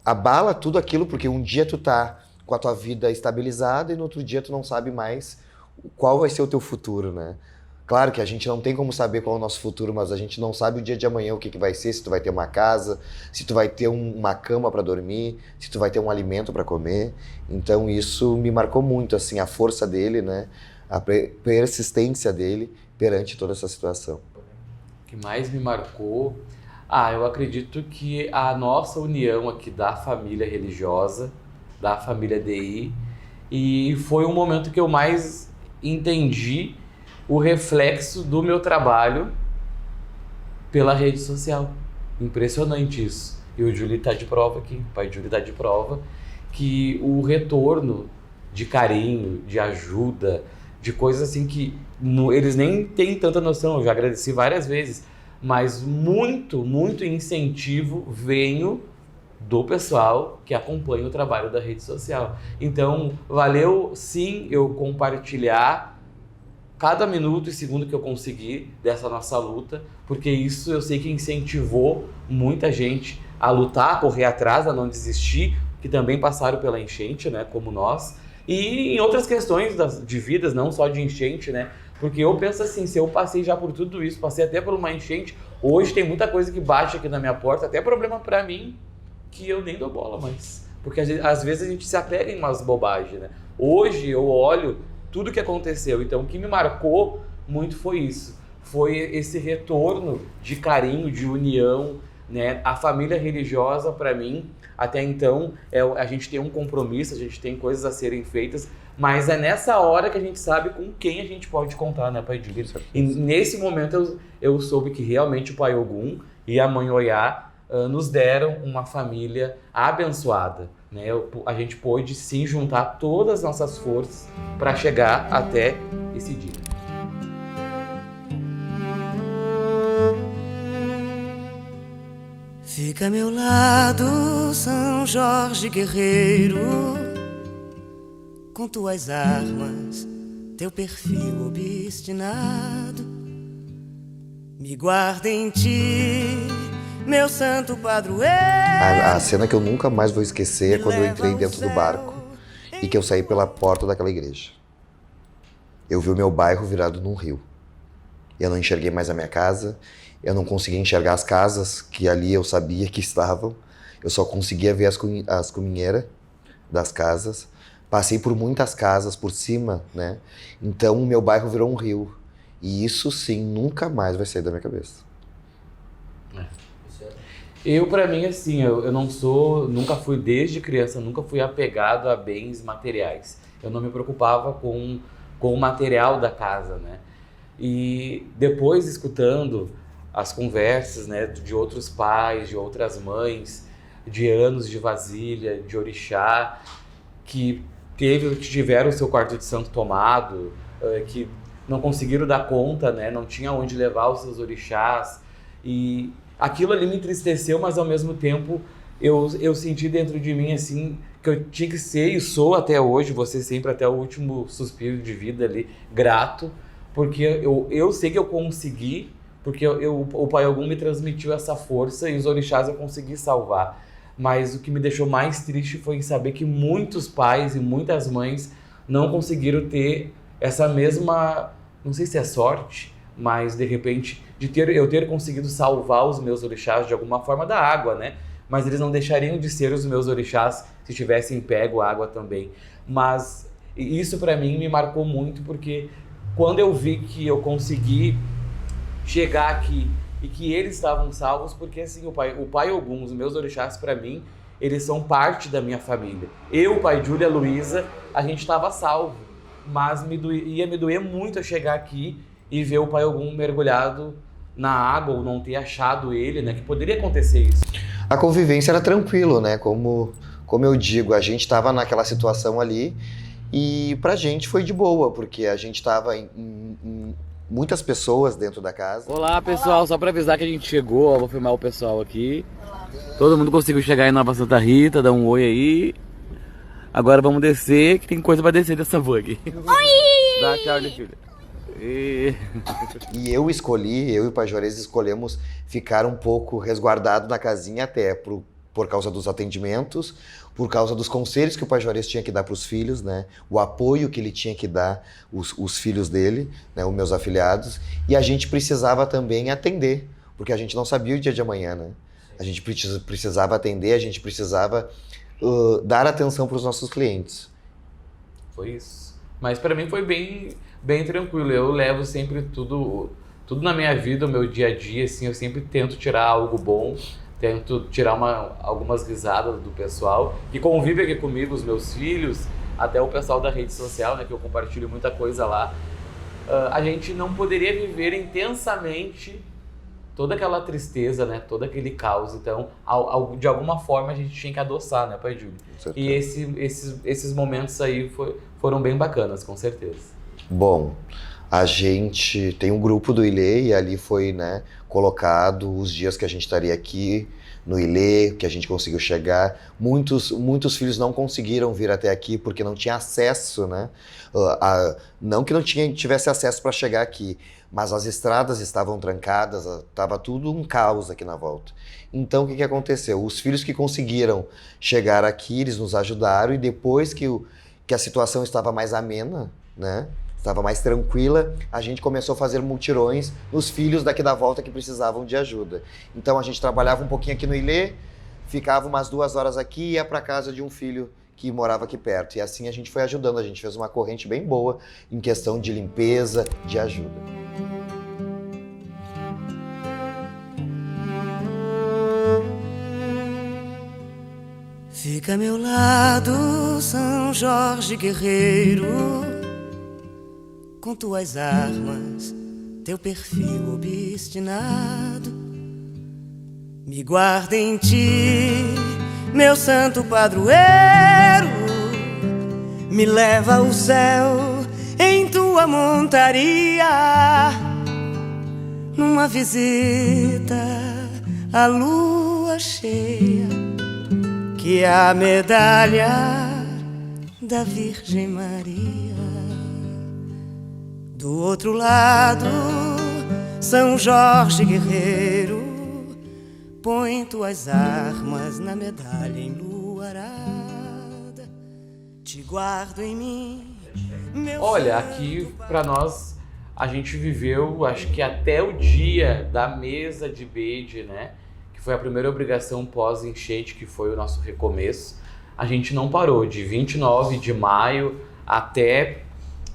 abala tudo aquilo, porque um dia tu tá com a tua vida estabilizada e no outro dia tu não sabe mais qual vai ser o teu futuro, né? Claro que a gente não tem como saber qual é o nosso futuro, mas a gente não sabe o dia de amanhã o que vai ser, se tu vai ter uma casa, se tu vai ter uma cama para dormir, se tu vai ter um alimento para comer. Então isso me marcou muito, assim, a força dele, né? A persistência dele perante toda essa situação. O que mais me marcou? Eu acredito que a nossa união aqui da família religiosa, da família DI, e foi um momento que eu mais entendi o reflexo do meu trabalho pela rede social. Impressionante isso. E o Júlio está de prova aqui, o Pai Júlio está de prova, que o retorno de carinho, de ajuda, de coisas assim que eles nem têm tanta noção, eu já agradeci várias vezes, mas muito, muito incentivo veio do pessoal que acompanha o trabalho da rede social. Então, valeu sim eu compartilhar cada minuto e segundo que eu consegui dessa nossa luta, porque isso eu sei que incentivou muita gente a lutar, a correr atrás, a não desistir, que também passaram pela enchente, né, como nós, e em outras questões de vidas, não só de enchente, né, porque eu penso assim, se eu passei já por tudo isso, passei até por uma enchente, hoje tem muita coisa que bate aqui na minha porta, até problema pra mim, que eu nem dou bola mais, porque às vezes a gente se apega em umas bobagens, né. Hoje eu olho tudo que aconteceu, então o que me marcou muito foi isso, foi esse retorno de carinho, de união, né? A família religiosa, para mim, até então, a gente tem um compromisso, a gente tem coisas a serem feitas, Mas é nessa hora que a gente sabe com quem a gente pode contar, né, Pai Júlio? E nesse momento eu soube que realmente o Pai Ogum e a Mãe Oiá nos deram uma família abençoada, né? A gente pôde sim juntar todas as nossas forças para chegar até esse dia. Fica a meu lado, São Jorge guerreiro, com tuas armas, teu perfil obstinado. Me guarda em ti, meu santo padroeiro. A cena que eu nunca mais vou esquecer é quando eu entrei dentro do barco e que eu saí pela porta daquela igreja. Eu vi o meu bairro virado num rio. Eu não enxerguei mais a minha casa, eu não conseguia enxergar as casas que ali eu sabia que estavam. Eu só conseguia ver as cuminheiras das casas. Passei por muitas casas por cima, né? Então o meu bairro virou um rio. E isso sim, nunca mais vai sair da minha cabeça. Eu, pra mim, assim, eu não sou, nunca fui, desde criança, nunca fui apegado a bens materiais. Eu não me preocupava com o material da casa, né? E depois, escutando as conversas, né, de outros pais, de outras mães, de anos de vasilha, de orixá, que tiveram o seu quarto de santo tomado, que não conseguiram dar conta, né, não tinha onde levar os seus orixás, e aquilo ali me entristeceu, mas ao mesmo tempo eu senti dentro de mim assim que eu tinha que ser e sou até hoje, vou ser sempre até o último suspiro de vida ali, grato, porque eu sei que eu consegui, porque o Pai Ogum me transmitiu essa força e os orixás eu consegui salvar. Mas o que me deixou mais triste foi em saber que muitos pais e muitas mães não conseguiram ter essa mesma, não sei se é sorte, mas de repente eu ter conseguido salvar os meus orixás de alguma forma da água, né? Mas eles não deixariam de ser os meus orixás se tivessem pego a água também. Mas isso para mim me marcou muito, porque quando eu vi que eu consegui chegar aqui e que eles estavam salvos, porque assim, o Pai Ogum, os meus orixás, para mim, eles são parte da minha família. Eu, o Pai Júlio e a Luísa, a gente estava salvo, mas ia me doer muito eu chegar aqui e ver o Pai Ogum mergulhado na água ou não ter achado ele, né? Que poderia acontecer isso. A convivência era tranquilo, né? Como eu digo, a gente estava naquela situação ali e pra gente foi de boa, porque a gente estava em muitas pessoas dentro da casa. Olá, pessoal, só para avisar que a gente chegou, ó, vou filmar o pessoal aqui. Todo mundo conseguiu chegar em Nova Santa Rita, dá um oi aí. Agora vamos descer, que tem coisa para descer dessa van aqui. Oi! Dá tchau, minha filha. E eu e o Pai Juarez escolhemos ficar um pouco resguardado na casinha até por causa dos atendimentos, por causa dos conselhos que o Pai Juarez tinha que dar para os filhos, né? O apoio que ele tinha que dar os filhos dele, né? Os meus afilhados. E a gente precisava também atender, porque a gente não sabia o dia de amanhã, né? A gente precisava atender, a gente precisava dar atenção para os nossos clientes. Foi isso. Mas para mim foi bem tranquilo. Eu levo sempre tudo na minha vida, o meu dia a dia, assim, eu sempre tento tirar algo bom, tento tirar algumas risadas do pessoal que convive aqui comigo, os meus filhos, até o pessoal da rede social, né, que eu compartilho muita coisa lá. A gente não poderia viver intensamente toda aquela tristeza, né, todo aquele caos. Então, de alguma forma a gente tinha que adoçar, né, Pai Júlio? E esses momentos aí foram bem bacanas, com certeza. Bom, a gente tem um grupo do Ilê e ali foi, né, colocado os dias que a gente estaria aqui no Ilê, que a gente conseguiu chegar. Muitos filhos não conseguiram vir até aqui porque não tinha acesso, né? Não que não tivesse acesso para chegar aqui, mas as estradas estavam trancadas, estava tudo um caos aqui na volta. Então o que aconteceu? Os filhos que conseguiram chegar aqui, eles nos ajudaram, e depois que a situação estava mais amena, né? Estava mais tranquila, a gente começou a fazer mutirões nos filhos daqui da volta que precisavam de ajuda. Então a gente trabalhava um pouquinho aqui no Ilê, ficava umas 2 horas aqui e ia para casa de um filho que morava aqui perto. E assim a gente foi ajudando, a gente fez uma corrente bem boa em questão de limpeza, de ajuda. Fica a meu lado, São Jorge guerreiro, com tuas armas, teu perfil obstinado. Me guarda em ti, meu santo padroeiro, me leva ao céu em tua montaria, numa visita à lua cheia, que é a medalha da Virgem Maria. Do outro lado, São Jorge guerreiro, põe tuas armas na medalha enluarada. Te guardo em mim, meu... Olha, aqui pra nós, a gente viveu, acho que até o dia da mesa de bede, né? Que foi a primeira obrigação pós-enchente, que foi o nosso recomeço. A gente não parou, de 29 de maio até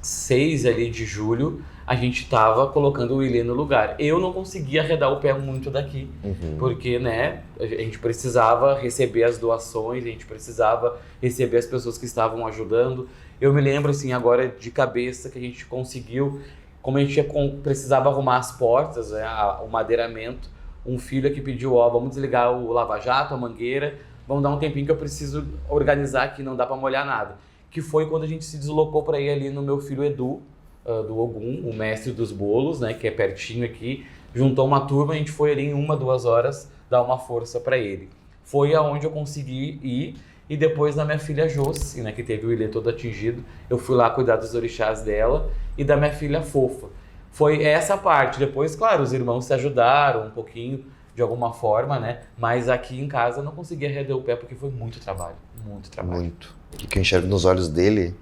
6 ali de julho, a gente tava colocando o Ilê no lugar. Eu não conseguia arredar o pé muito daqui, porque, né, a gente precisava receber as doações, a gente precisava receber as pessoas que estavam ajudando. Eu me lembro, assim, agora de cabeça, que a gente conseguiu, como a gente precisava arrumar as portas, né, o madeiramento, um filho aqui pediu, ó, vamos desligar o lava-jato, a mangueira, vamos dar um tempinho que eu preciso organizar aqui, não dá para molhar nada. Que foi quando a gente se deslocou para ir ali no meu filho Edu, do Ogum, o mestre dos bolos, né, que é pertinho aqui, juntou uma turma, a gente foi ali em 1-2 horas dar uma força para ele. Foi aonde eu consegui ir, e depois da minha filha Josi, né, que teve o Ilê todo atingido, eu fui lá cuidar dos orixás dela e da minha filha Fofa. Foi essa parte. Depois, claro, os irmãos se ajudaram um pouquinho, de alguma forma, né, mas aqui em casa eu não conseguia arredar o pé porque foi muito trabalho, muito trabalho. Muito. O que eu enxergo nos olhos dele,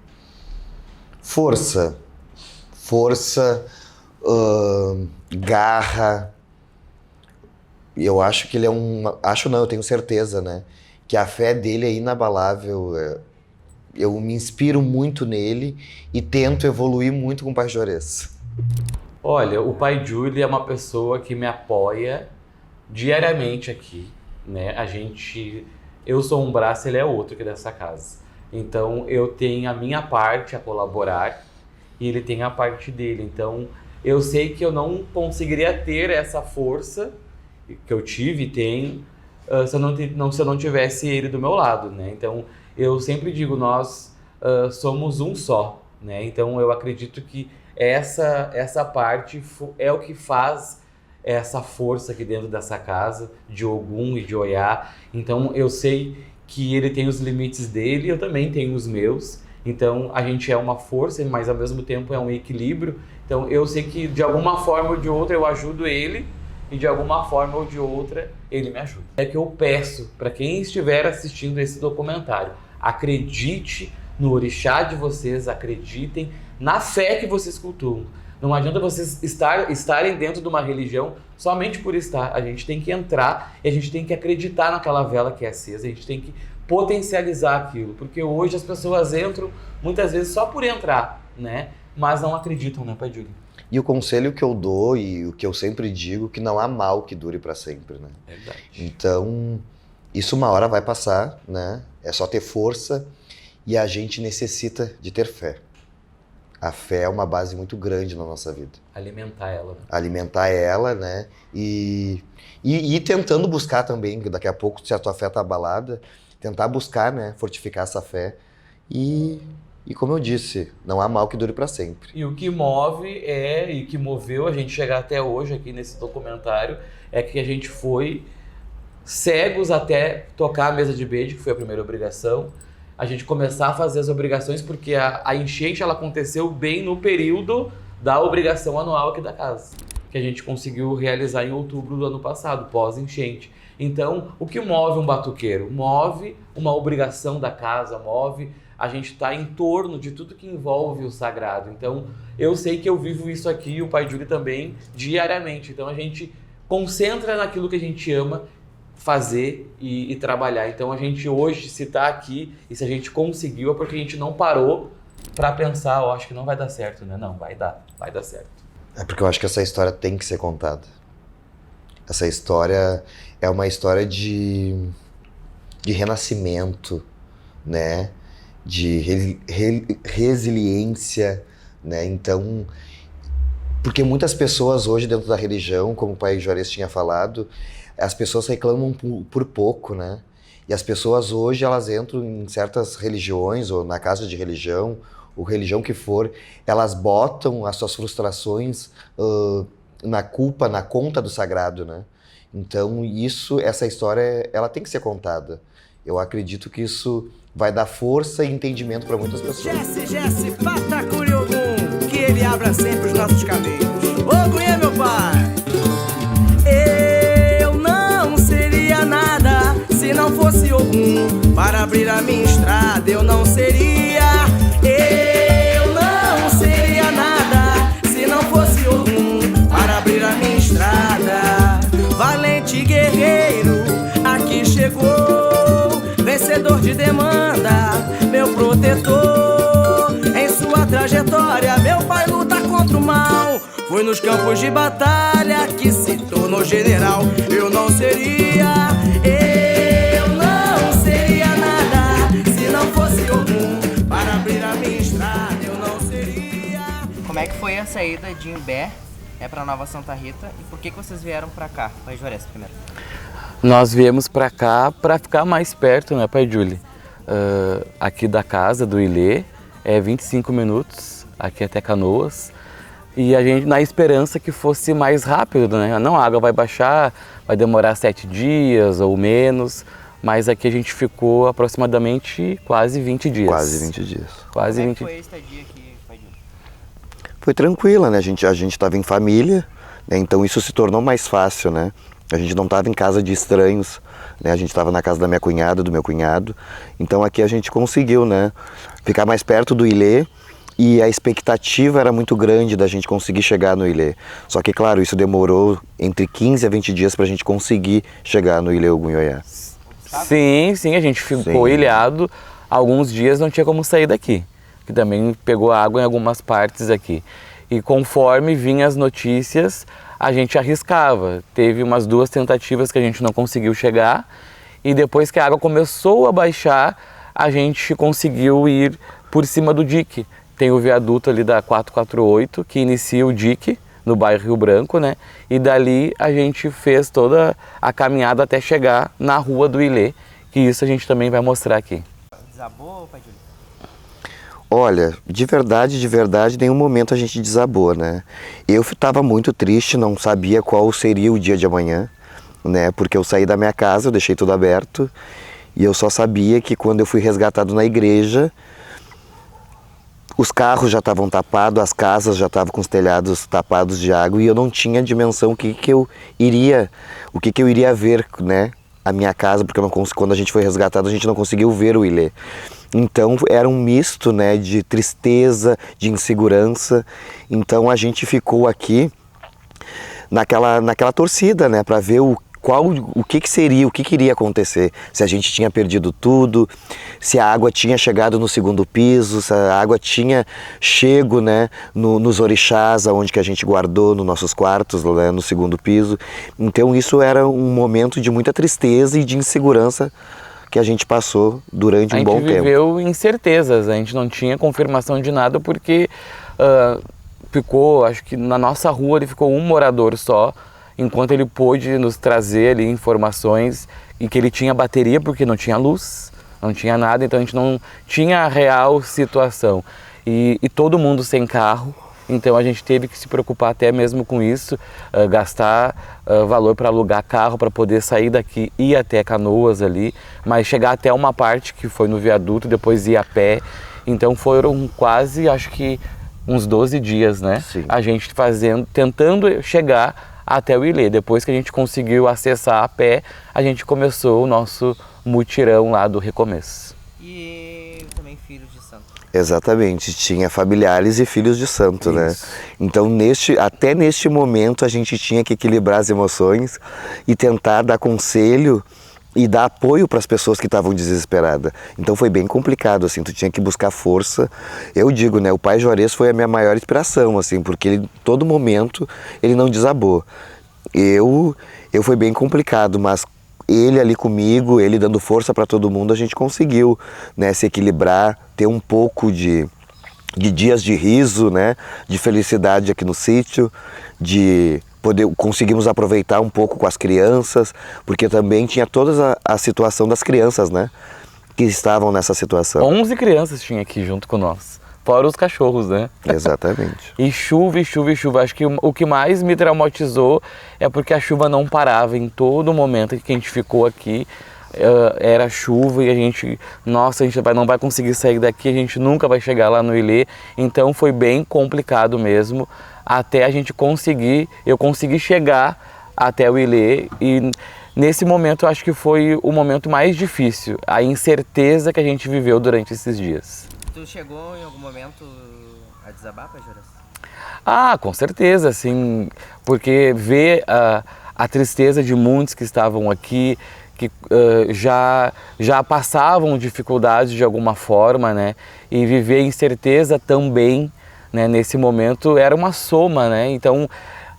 força, garra. Eu acho que ele é eu tenho certeza, né? Que a fé dele é inabalável. Eu me inspiro muito nele e tento evoluir muito com o Pai Juarez. Olha, o Pai Júlio é uma pessoa que me apoia diariamente aqui, né? Eu sou um braço, ele é outro aqui dessa casa. Então eu tenho a minha parte a colaborar e ele tem a parte dele. Então eu sei que eu não conseguiria ter essa força que eu tive e tenho se eu não tivesse ele do meu lado, né? Então eu sempre digo, nós somos um só, né? Então eu acredito que essa parte é o que faz essa força aqui dentro dessa casa, de Ogum e de Oiá. Então eu sei que ele tem os limites dele, eu também tenho os meus. Então a gente é uma força, mas ao mesmo tempo é um equilíbrio. Então eu sei que de alguma forma ou de outra eu ajudo ele e de alguma forma ou de outra ele me ajuda. É que eu peço para quem estiver assistindo esse documentário, acredite no orixá de vocês, acreditem na fé que vocês cultuam. Não adianta vocês estarem dentro de uma religião somente por estar. A gente tem que entrar e a gente tem que acreditar naquela vela que é acesa. A gente tem que potencializar aquilo. Porque hoje as pessoas entram muitas vezes só por entrar, né? Mas não acreditam, né, Pai Júlio? E o conselho que eu dou e o que eu sempre digo, que não há mal que dure para sempre, né? Verdade. Então, isso uma hora vai passar, né? É só ter força e a gente necessita de ter fé. A fé é uma base muito grande na nossa vida. Alimentar ela. Né? Alimentar ela, né? E tentando buscar também, daqui a pouco, se a tua fé tá abalada, tentar buscar, né? Fortificar essa fé. E como eu disse, não há mal que dure para sempre. E o que move e que moveu a gente chegar até hoje aqui nesse documentário é que a gente foi cegos até tocar a mesa de beijo, que foi a primeira obrigação. A gente começar a fazer as obrigações, porque a enchente ela aconteceu bem no período da obrigação anual aqui da casa, que a gente conseguiu realizar em outubro do ano passado, pós-enchente. Então, o que move um batuqueiro? Move uma obrigação da casa, move a gente estar em torno de tudo que envolve o sagrado. Então, eu sei que eu vivo isso aqui, o Pai Júlio também, diariamente. Então, a gente concentra naquilo que a gente ama fazer e trabalhar. Então a gente hoje, se tá aqui e se a gente conseguiu, é porque a gente não parou para pensar, eu acho que não vai dar certo, né? Não, vai dar certo. É porque eu acho que essa história tem que ser contada. Essa história é uma história de renascimento, né? De resiliência, né? Então, porque muitas pessoas hoje dentro da religião, como o Pai Juarez tinha falado, as pessoas reclamam por pouco, né? E as pessoas hoje, elas entram em certas religiões, ou na casa de religião, ou religião que for, elas botam as suas frustrações na culpa, na conta do sagrado, né? Então, essa história, ela tem que ser contada. Eu acredito que isso vai dar força e entendimento para muitas pessoas. Jesse, Patacuri Ogum, que ele abra sempre os nossos caminhos. Ogum é meu pai. Eu não seria nada se não fosse Ogum para abrir a minha estrada. Eu não seria nada se não fosse Ogum para abrir a minha estrada. Valente guerreiro, aqui chegou, vencedor de demanda, meu protetor. Em sua trajetória, meu pai luta contra o mal. Foi nos campos de batalha que se tornou general. Eu não seria nada se não fosse Ogum para abrir a minha estrada. Eu não seria. Como é que foi a saída de Imbé para Nova Santa Rita e por que vocês vieram para cá, Pai Juarez, primeiro? Nós viemos para cá para ficar mais perto, né, Pai Júlio? Aqui da casa do Ilê, é 25 minutos, aqui até Canoas. E a gente na esperança que fosse mais rápido, né? Não, a água vai baixar, vai demorar 7 dias ou menos, mas aqui a gente ficou aproximadamente quase 20 dias. Quase 20 dias. Quase Como 20 é que foi a estadia aqui, Pai Júlio? Foi tranquila, né? A gente estava em família, né? Então isso se tornou mais fácil, né? A gente não estava em casa de estranhos, né? A gente estava na casa da minha cunhada, do meu cunhado. Então aqui a gente conseguiu, né? Ficar mais perto do Ilê. E a expectativa era muito grande da gente conseguir chegar no Ilê. Só que, claro, isso demorou entre 15 a 20 dias para a gente conseguir chegar no Ilê Ogum Ioiá. Sim, a gente ficou ilhado. Alguns dias não tinha como sair daqui. Que também pegou água em algumas partes aqui. E conforme vinham as notícias, a gente arriscava. Teve umas 2 tentativas que a gente não conseguiu chegar. E depois que a água começou a baixar, a gente conseguiu ir por cima do dique. Tem o viaduto ali da 448, que inicia o dique, no bairro Rio Branco, né? E dali a gente fez toda a caminhada até chegar na rua do Ilê, que isso a gente também vai mostrar aqui. Desabou, Pai Júlio? Olha, de verdade, nenhum momento a gente desabou, né? Eu estava muito triste, não sabia qual seria o dia de amanhã, né? Porque eu saí da minha casa, eu deixei tudo aberto, e eu só sabia que quando eu fui resgatado na igreja, os carros já estavam tapados, as casas já estavam com os telhados tapados de água e eu não tinha dimensão o que eu iria ver, né? A minha casa, porque quando a gente foi resgatado a gente não conseguiu ver o Ilê. Então era um misto, né, de tristeza, de insegurança. Então a gente ficou aqui naquela torcida, né, para ver o que seria, o que iria acontecer, se a gente tinha perdido tudo, se a água tinha chegado no segundo piso, se a água tinha chego, né, nos orixás, onde que a gente guardou nos nossos quartos, né, no segundo piso. Então isso era um momento de muita tristeza e de insegurança que a gente passou durante um bom tempo. A gente viveu incertezas, a gente não tinha confirmação de nada porque ficou, acho que na nossa rua ele ficou um morador só, enquanto ele pôde nos trazer ali informações e que ele tinha bateria porque não tinha luz, não tinha nada, então a gente não tinha a real situação. E todo mundo sem carro, então a gente teve que se preocupar até mesmo com isso, gastar valor para alugar carro para poder sair daqui e ir até Canoas ali, mas chegar até uma parte que foi no viaduto, depois ir a pé, então foram quase, acho que uns 12 dias, né? Sim. A gente tentando chegar até o Ilê. Depois que a gente conseguiu acessar a pé, a gente começou o nosso mutirão lá do recomeço. E também filhos de santo. Exatamente, tinha familiares e filhos de santo, né? Então até neste momento a gente tinha que equilibrar as emoções e tentar dar conselho e dar apoio para as pessoas que estavam desesperadas. Então foi bem complicado, assim, tu tinha que buscar força. Eu digo, né, o Pai Juarez foi a minha maior inspiração, assim, porque ele, todo momento ele não desabou. Eu foi bem complicado, mas ele ali comigo, ele dando força para todo mundo, a gente conseguiu, né, se equilibrar, ter um pouco de dias de riso, né, de felicidade aqui no sítio, conseguimos aproveitar um pouco com as crianças, porque também tinha toda a situação das crianças, né, que estavam nessa situação. 11 crianças tinha aqui junto com nós, fora os cachorros, né? Exatamente. E chuva, e chuva, e chuva. Acho que o que mais me traumatizou é porque a chuva não parava em todo momento que a gente ficou aqui. Era chuva e a gente não vai conseguir sair daqui, a gente nunca vai chegar lá no Ilê. Então foi bem complicado mesmo, até a gente eu consegui chegar até o Ilê, e nesse momento eu acho que foi o momento mais difícil, a incerteza que a gente viveu durante esses dias. Tu chegou em algum momento a desabar, Pajuras? Ah, com certeza, assim, porque ver a tristeza de muitos que estavam aqui, que já passavam dificuldades de alguma forma, né? E viver incerteza também, né? Nesse momento era uma soma, né? Então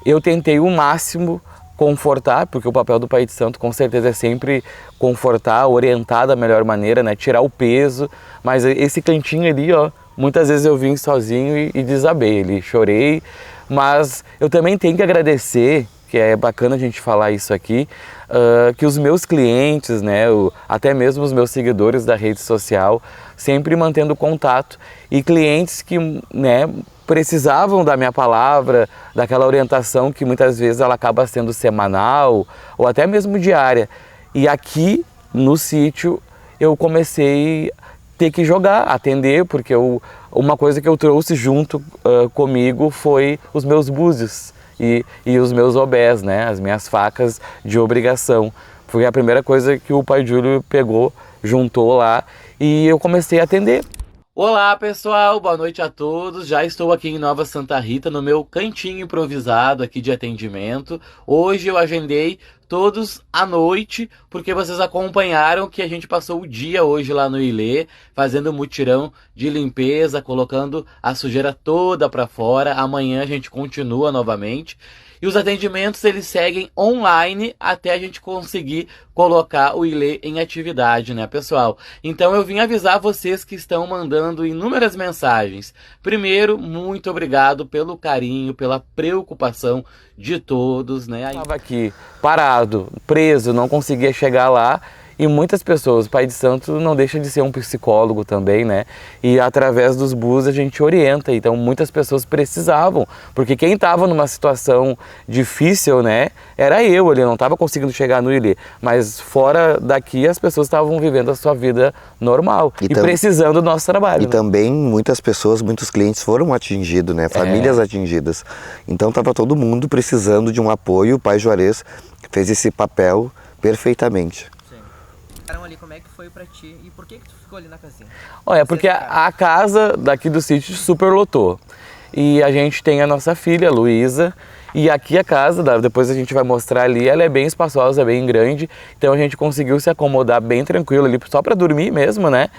eu tentei o máximo confortar, porque o papel do Pai de Santo com certeza é sempre confortar, orientar da melhor maneira, né? Tirar o peso, mas esse cantinho ali, ó, muitas vezes eu vim sozinho e desabei ali, chorei, mas eu também tenho que agradecer, que é bacana a gente falar isso aqui, que os meus clientes, né, até mesmo os meus seguidores da rede social, sempre mantendo contato, e clientes que, né, precisavam da minha palavra, daquela orientação que muitas vezes ela acaba sendo semanal ou até mesmo diária. E aqui no sítio eu comecei a ter que jogar, atender, porque uma coisa que eu trouxe junto comigo foi os meus búzios e os meus obés, né, as minhas facas de obrigação. Foi a primeira coisa que o Pai Júlio pegou, juntou lá, e eu comecei a atender. Olá pessoal, boa noite a todos. Já estou aqui em Nova Santa Rita, no meu cantinho improvisado aqui de atendimento. Hoje eu agendei todos à noite, porque vocês acompanharam que a gente passou o dia hoje lá no Ilê, fazendo mutirão de limpeza, colocando a sujeira toda para fora. Amanhã a gente continua novamente. E os atendimentos eles seguem online até a gente conseguir colocar o Ilê em atividade, né, pessoal? Então eu vim avisar vocês que estão mandando inúmeras mensagens. Primeiro, muito obrigado pelo carinho, pela preocupação de todos, né? Eu estava aqui parado, preso, não conseguia chegar lá. E muitas pessoas, o Pai de Santo não deixa de ser um psicólogo também, né? E através dos bus a gente orienta, então muitas pessoas precisavam, porque quem estava numa situação difícil, né, era eu, ele não estava conseguindo chegar no Ilê, mas fora daqui as pessoas estavam vivendo a sua vida normal e precisando do nosso trabalho. E né? Também muitas pessoas, muitos clientes foram atingidos, né? Famílias atingidas. Então estava todo mundo precisando de um apoio, o Pai Juarez fez esse papel perfeitamente. Ali, como é que foi pra ti e por que tu ficou ali na casinha? Olha, porque a casa daqui do sítio superlotou. E a gente tem a nossa filha, Luísa, e aqui a casa, depois a gente vai mostrar ali, ela é bem espaçosa, bem grande, então a gente conseguiu se acomodar bem tranquilo ali, só para dormir mesmo, né?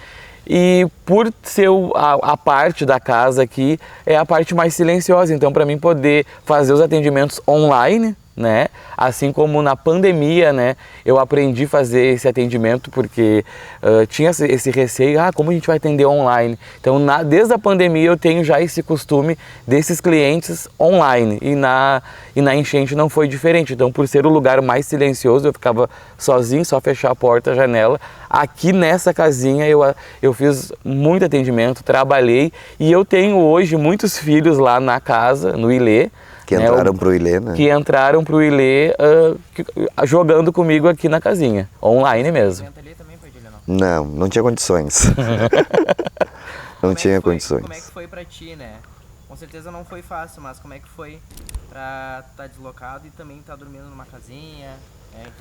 E por ser a parte da casa aqui, é a parte mais silenciosa, então para mim poder fazer os atendimentos online, né? Assim como na pandemia, né? Eu aprendi a fazer esse atendimento porque tinha esse receio, como a gente vai atender online? Então, desde a pandemia eu tenho já esse costume desses clientes online e na enchente não foi diferente. Então, por ser o lugar mais silencioso, eu ficava sozinho, só fechar a porta, a janela. Aqui nessa casinha eu fiz muito atendimento, trabalhei e eu tenho hoje muitos filhos lá na casa, no Ilê, que entraram para o Ilê, né? Que entraram para o Ilê jogando comigo aqui na casinha, online mesmo. Não tinha condições. Não tinha condições. Como é que foi para ti, né? Com certeza não foi fácil, mas como é que foi para estar deslocado e também estar dormindo numa casinha?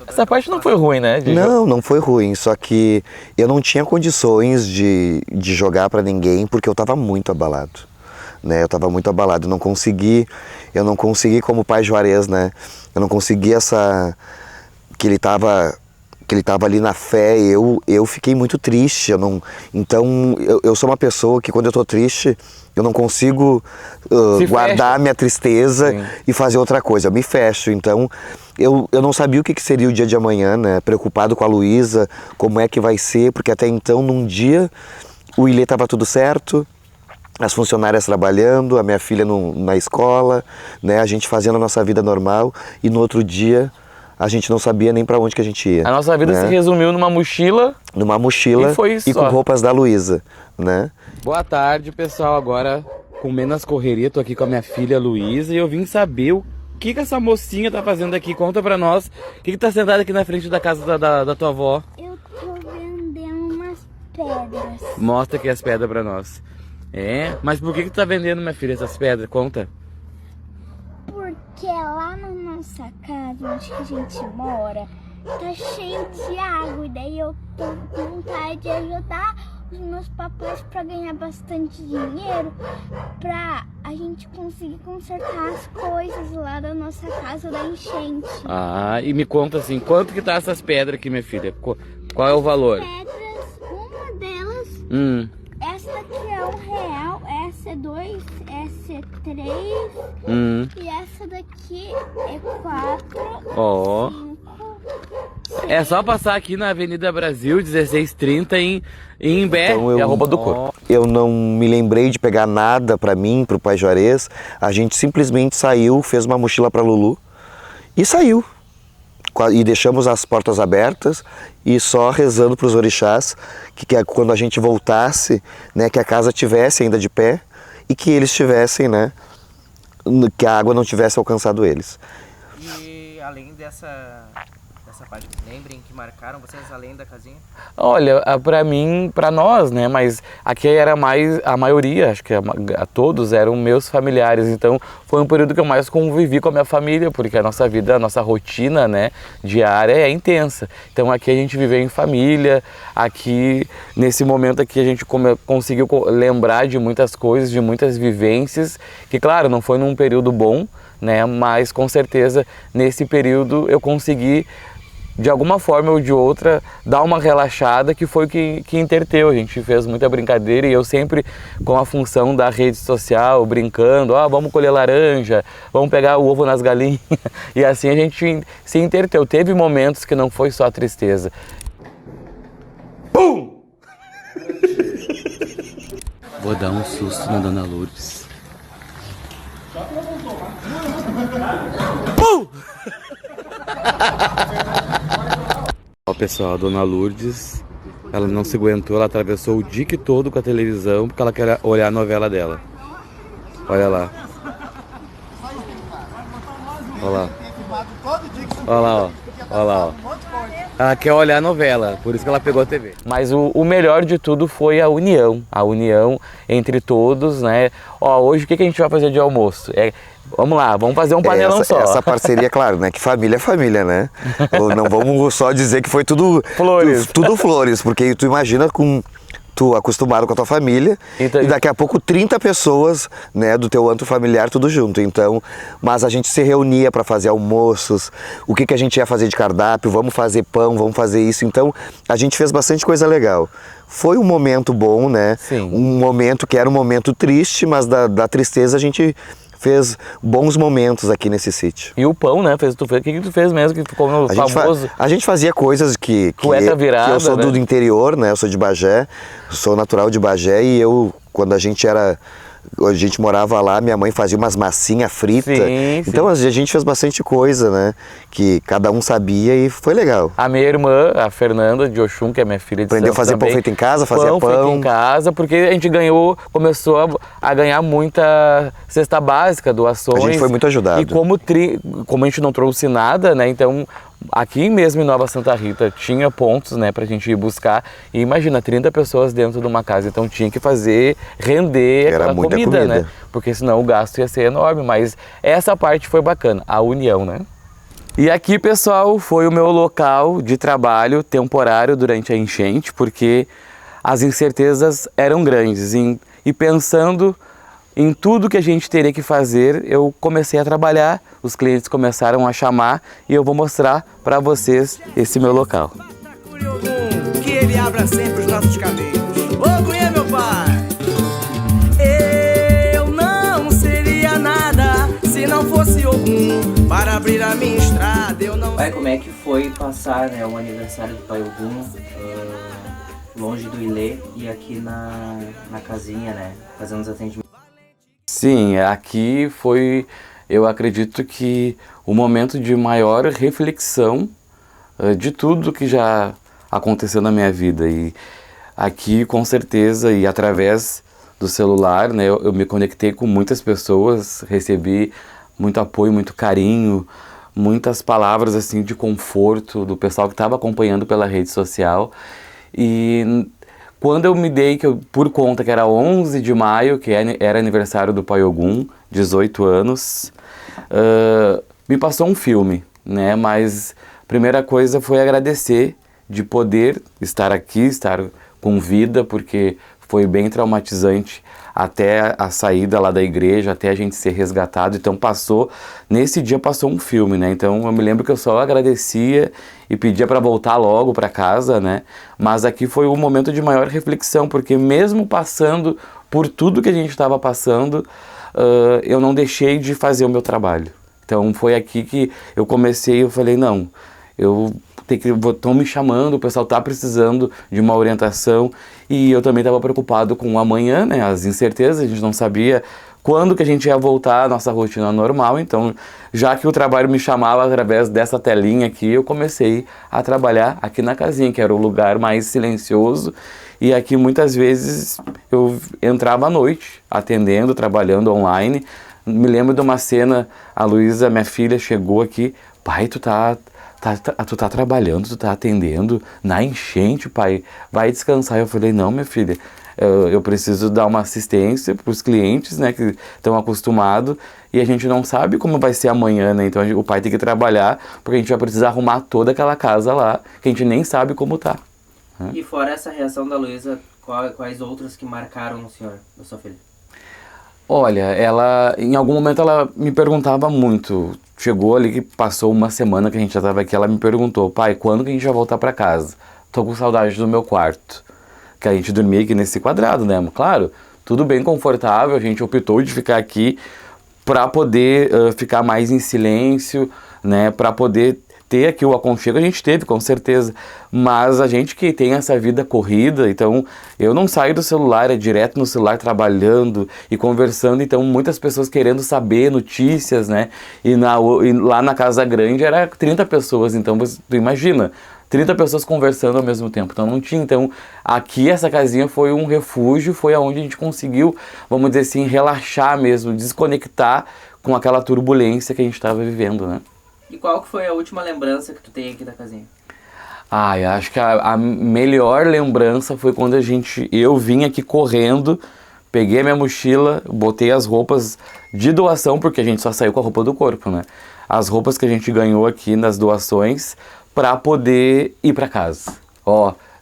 Essa parte não foi ruim, né? Não foi ruim, só que eu não tinha condições de jogar para ninguém porque eu estava muito abalado. Né, eu estava muito abalado, eu não consegui como o Pai Juarez, né? Eu não consegui que ele estava que ele estava ali na fé, eu fiquei muito triste. Então eu sou uma pessoa que quando eu estou triste, eu não consigo guardar a minha tristeza e fazer outra coisa, eu me fecho. Então eu não sabia o que seria o dia de amanhã, né? Preocupado com a Luísa, como é que vai ser, porque até então num dia o Ilê estava tudo certo, as funcionárias trabalhando, a minha filha na escola, né? A gente fazendo a nossa vida normal, e no outro dia a gente não sabia nem para onde que a gente ia. A nossa vida, né, se resumiu numa mochila. Numa mochila e com roupas da Luísa, né? Boa tarde, pessoal. Agora, com menos correria, tô aqui com a minha filha Luísa e eu vim saber o que essa mocinha tá fazendo aqui. Conta pra nós. O que tá sentada aqui na frente da casa da tua avó? Eu tô vendendo umas pedras. Mostra aqui as pedras pra nós. Mas por que tu tá vendendo, minha filha, essas pedras? Conta. Porque lá na nossa casa, onde a gente mora, tá cheio de água. E daí eu tô com vontade de ajudar os meus papais pra ganhar bastante dinheiro, pra a gente conseguir consertar as coisas lá da nossa casa da enchente. Ah, e me conta assim, quanto que tá essas pedras aqui, minha filha? Qual é o valor? Pedras, uma delas, essa daqui é R$1, essa é 2, essa é 3, e essa daqui é 4, 5. É só passar aqui na Avenida Brasil, 1630, em Imbé, então é a roupa do corpo. Eu não me lembrei de pegar nada para mim, pro Pai Juarez. A gente simplesmente saiu, fez uma mochila para Lulu e saiu. E deixamos as portas abertas e só rezando para os orixás que quando a gente voltasse, né, que a casa tivesse ainda de pé e que eles tivessem, né, que a água não tivesse alcançado eles. E além dessa parte, lembrem que marcaram vocês além da casinha? Olha, pra mim, pra nós, né, mas aqui era mais, a maioria, acho que a todos eram meus familiares, então foi um período que eu mais convivi com a minha família, porque a nossa vida, a nossa rotina, né, diária é intensa. Então aqui a gente viveu em família, aqui, nesse momento aqui a gente conseguiu lembrar de muitas coisas, de muitas vivências, que claro, não foi num período bom, né, mas com certeza nesse período eu consegui, de alguma forma ou de outra, dar uma relaxada, que foi o que entreteu. A gente fez muita brincadeira e eu sempre com a função da rede social, brincando, vamos colher laranja, vamos pegar o ovo nas galinhas, e assim a gente se entreteu. Teve momentos que não foi só tristeza. Pum! Vou dar um susto na Dona Lourdes. Pum! Ó, pessoal, a Dona Lourdes, ela não se aguentou, ela atravessou o dia todo com a televisão porque ela quer olhar a novela dela. Olha lá. Olha lá. Olha lá, ó. Olha lá, ó. Ela quer olhar a novela, por isso que ela pegou a TV. Mas o melhor de tudo foi a união entre todos, né? Ó, hoje o que a gente vai fazer de almoço? Vamos lá, vamos fazer um panelão só. Essa parceria, claro, né? Que família é família, né? Não vamos só dizer que foi tudo flores. Tudo flores, porque tu imagina tu acostumado com a tua família, então, e daqui a pouco 30 pessoas, né, do teu antro familiar, tudo junto. Então, mas a gente se reunia para fazer almoços, o que a gente ia fazer de cardápio, vamos fazer pão, vamos fazer isso. Então, a gente fez bastante coisa legal. Foi um momento bom, né? Sim. Um momento que era um momento triste, mas da tristeza a gente fez bons momentos aqui nesse sítio. E o pão, né? O que tu fez mesmo, que ficou no famoso? A gente fazia coisas que virada, eu sou, né, do interior, né? Eu sou de Bagé, sou natural de Bagé, e quando a gente morava lá, minha mãe fazia umas massinhas fritas. Sim. Então a gente fez bastante coisa, né? Que cada um sabia e foi legal. A minha irmã, a Fernanda de Oxum, que é minha filha de Aprendeu a fazer também, pão feito em casa, fazer pão feito em casa, porque a gente começou a ganhar muita cesta básica, doações. A gente foi muito ajudado. E como a gente não trouxe nada, né? Então, aqui mesmo em Nova Santa Rita tinha pontos, né, pra gente ir buscar, e imagina, 30 pessoas dentro de uma casa, então tinha que fazer render aquela comida, né, porque senão o gasto ia ser enorme, mas essa parte foi bacana, a união, né. E aqui, pessoal, foi o meu local de trabalho temporário durante a enchente, porque as incertezas eram grandes, e pensando em tudo que a gente teria que fazer, eu comecei a trabalhar, os clientes começaram a chamar e eu vou mostrar para vocês esse meu local. abra sempre os nossos caminhos. Ogum, meu pai! Eu não seria nada se não fosse Ogum para abrir a minha estrada. Eu não. Pai, como é que foi passar, né, o aniversário do Pai Ogum longe do Ilê e aqui na casinha, né, fazendo os atendimentos? Sim, aqui foi, eu acredito que o momento de maior reflexão de tudo que já aconteceu na minha vida. E aqui, com certeza, e através do celular, né, eu me conectei com muitas pessoas, recebi muito apoio, muito carinho, muitas palavras assim de conforto do pessoal que estava acompanhando pela rede social. E quando eu me dei por conta que era 11 de maio, que era aniversário do Pai Ogum, 18 anos, me passou um filme, né? Mas a primeira coisa foi agradecer de poder estar aqui, estar com vida, porque foi bem traumatizante até a saída lá da igreja, até a gente ser resgatado. Então nesse dia passou um filme, né? Então eu me lembro que eu só agradecia e pedia para voltar logo para casa, né? Mas aqui foi um momento de maior reflexão, porque mesmo passando por tudo que a gente estava passando, eu não deixei de fazer o meu trabalho. Então foi aqui que eu comecei, eu falei, não, estão me chamando, o pessoal está precisando de uma orientação, e eu também estava preocupado com o amanhã, né, as incertezas, a gente não sabia quando que a gente ia voltar à nossa rotina normal. Então, já que o trabalho me chamava através dessa telinha aqui, eu comecei a trabalhar aqui na casinha, que era o lugar mais silencioso, e aqui muitas vezes eu entrava à noite, atendendo, trabalhando online. Me lembro de uma cena, a Luísa, minha filha, chegou aqui, pai, tu tá trabalhando, tu tá atendendo na enchente, pai, vai descansar. Eu falei, não, minha filha, eu preciso dar uma assistência para os clientes, né, que estão acostumados, e a gente não sabe como vai ser amanhã, né, então o pai tem que trabalhar, porque a gente vai precisar arrumar toda aquela casa lá, que a gente nem sabe como tá. E fora essa reação da Luísa, quais outras que marcaram o senhor, da sua filha? Olha, em algum momento ela me perguntava muito. Chegou ali que passou uma semana que a gente já estava aqui, ela me perguntou, pai, quando que a gente vai voltar para casa? Tô com saudade do meu quarto. Que a gente dormia aqui nesse quadrado, né? Claro, tudo bem confortável, a gente optou de ficar aqui para poder ficar mais em silêncio, né? Para poder ter aqui o aconchego, a gente teve, com certeza, mas a gente que tem essa vida corrida, então eu não saio do celular, é direto no celular trabalhando e conversando, então muitas pessoas querendo saber notícias, né, e lá na Casa Grande era 30 pessoas, então tu imagina, 30 pessoas conversando ao mesmo tempo, então não tinha. Então aqui essa casinha foi um refúgio, foi aonde a gente conseguiu, vamos dizer assim, relaxar mesmo, desconectar com aquela turbulência que a gente estava vivendo, né. E qual que foi a última lembrança que tu tem aqui da casinha? Eu acho que a melhor lembrança foi quando eu vim aqui correndo, peguei a minha mochila, botei as roupas de doação, porque a gente só saiu com a roupa do corpo, né? As roupas que a gente ganhou aqui nas doações para poder ir para casa.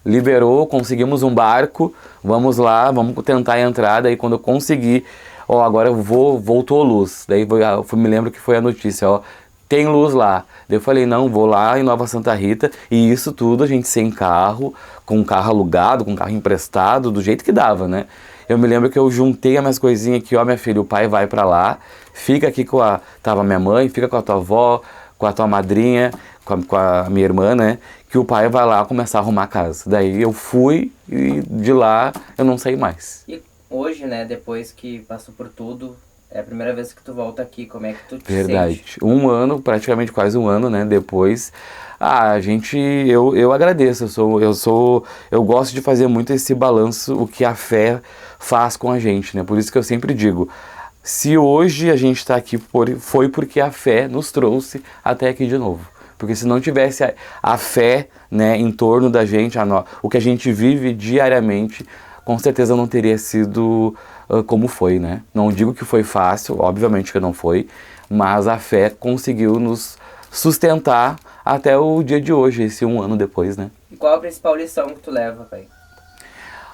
Liberou, conseguimos um barco, vamos lá, vamos tentar entrar, daí quando eu consegui, agora voltou luz. Daí me lembro que foi a notícia, tem luz lá. Daí eu falei, não, vou lá em Nova Santa Rita, e isso tudo a gente sem carro, com um carro alugado, com um carro emprestado, do jeito que dava, né? Eu me lembro que eu juntei as minhas coisinhas aqui, minha filha, o pai vai pra lá, fica aqui tava minha mãe, fica com a tua avó, com a tua madrinha, com a minha irmã, né? Que o pai vai lá começar a arrumar a casa. Daí eu fui, e de lá eu não saí mais. E hoje, né, depois que passou por tudo, é a primeira vez que tu volta aqui, como é que tu te Verdade. sente? Um ano, praticamente quase um ano, né, depois, eu agradeço, eu gosto de fazer muito esse balanço, o que a fé faz com a gente, né, por isso que eu sempre digo, se hoje a gente está aqui, foi porque a fé nos trouxe até aqui de novo, porque se não tivesse a fé, né, em torno da gente, o que a gente vive diariamente, com certeza não teria sido como foi, né? Não digo que foi fácil, obviamente que não foi, mas a fé conseguiu nos sustentar até o dia de hoje, esse um ano depois, né? E qual a principal lição que tu leva, pai?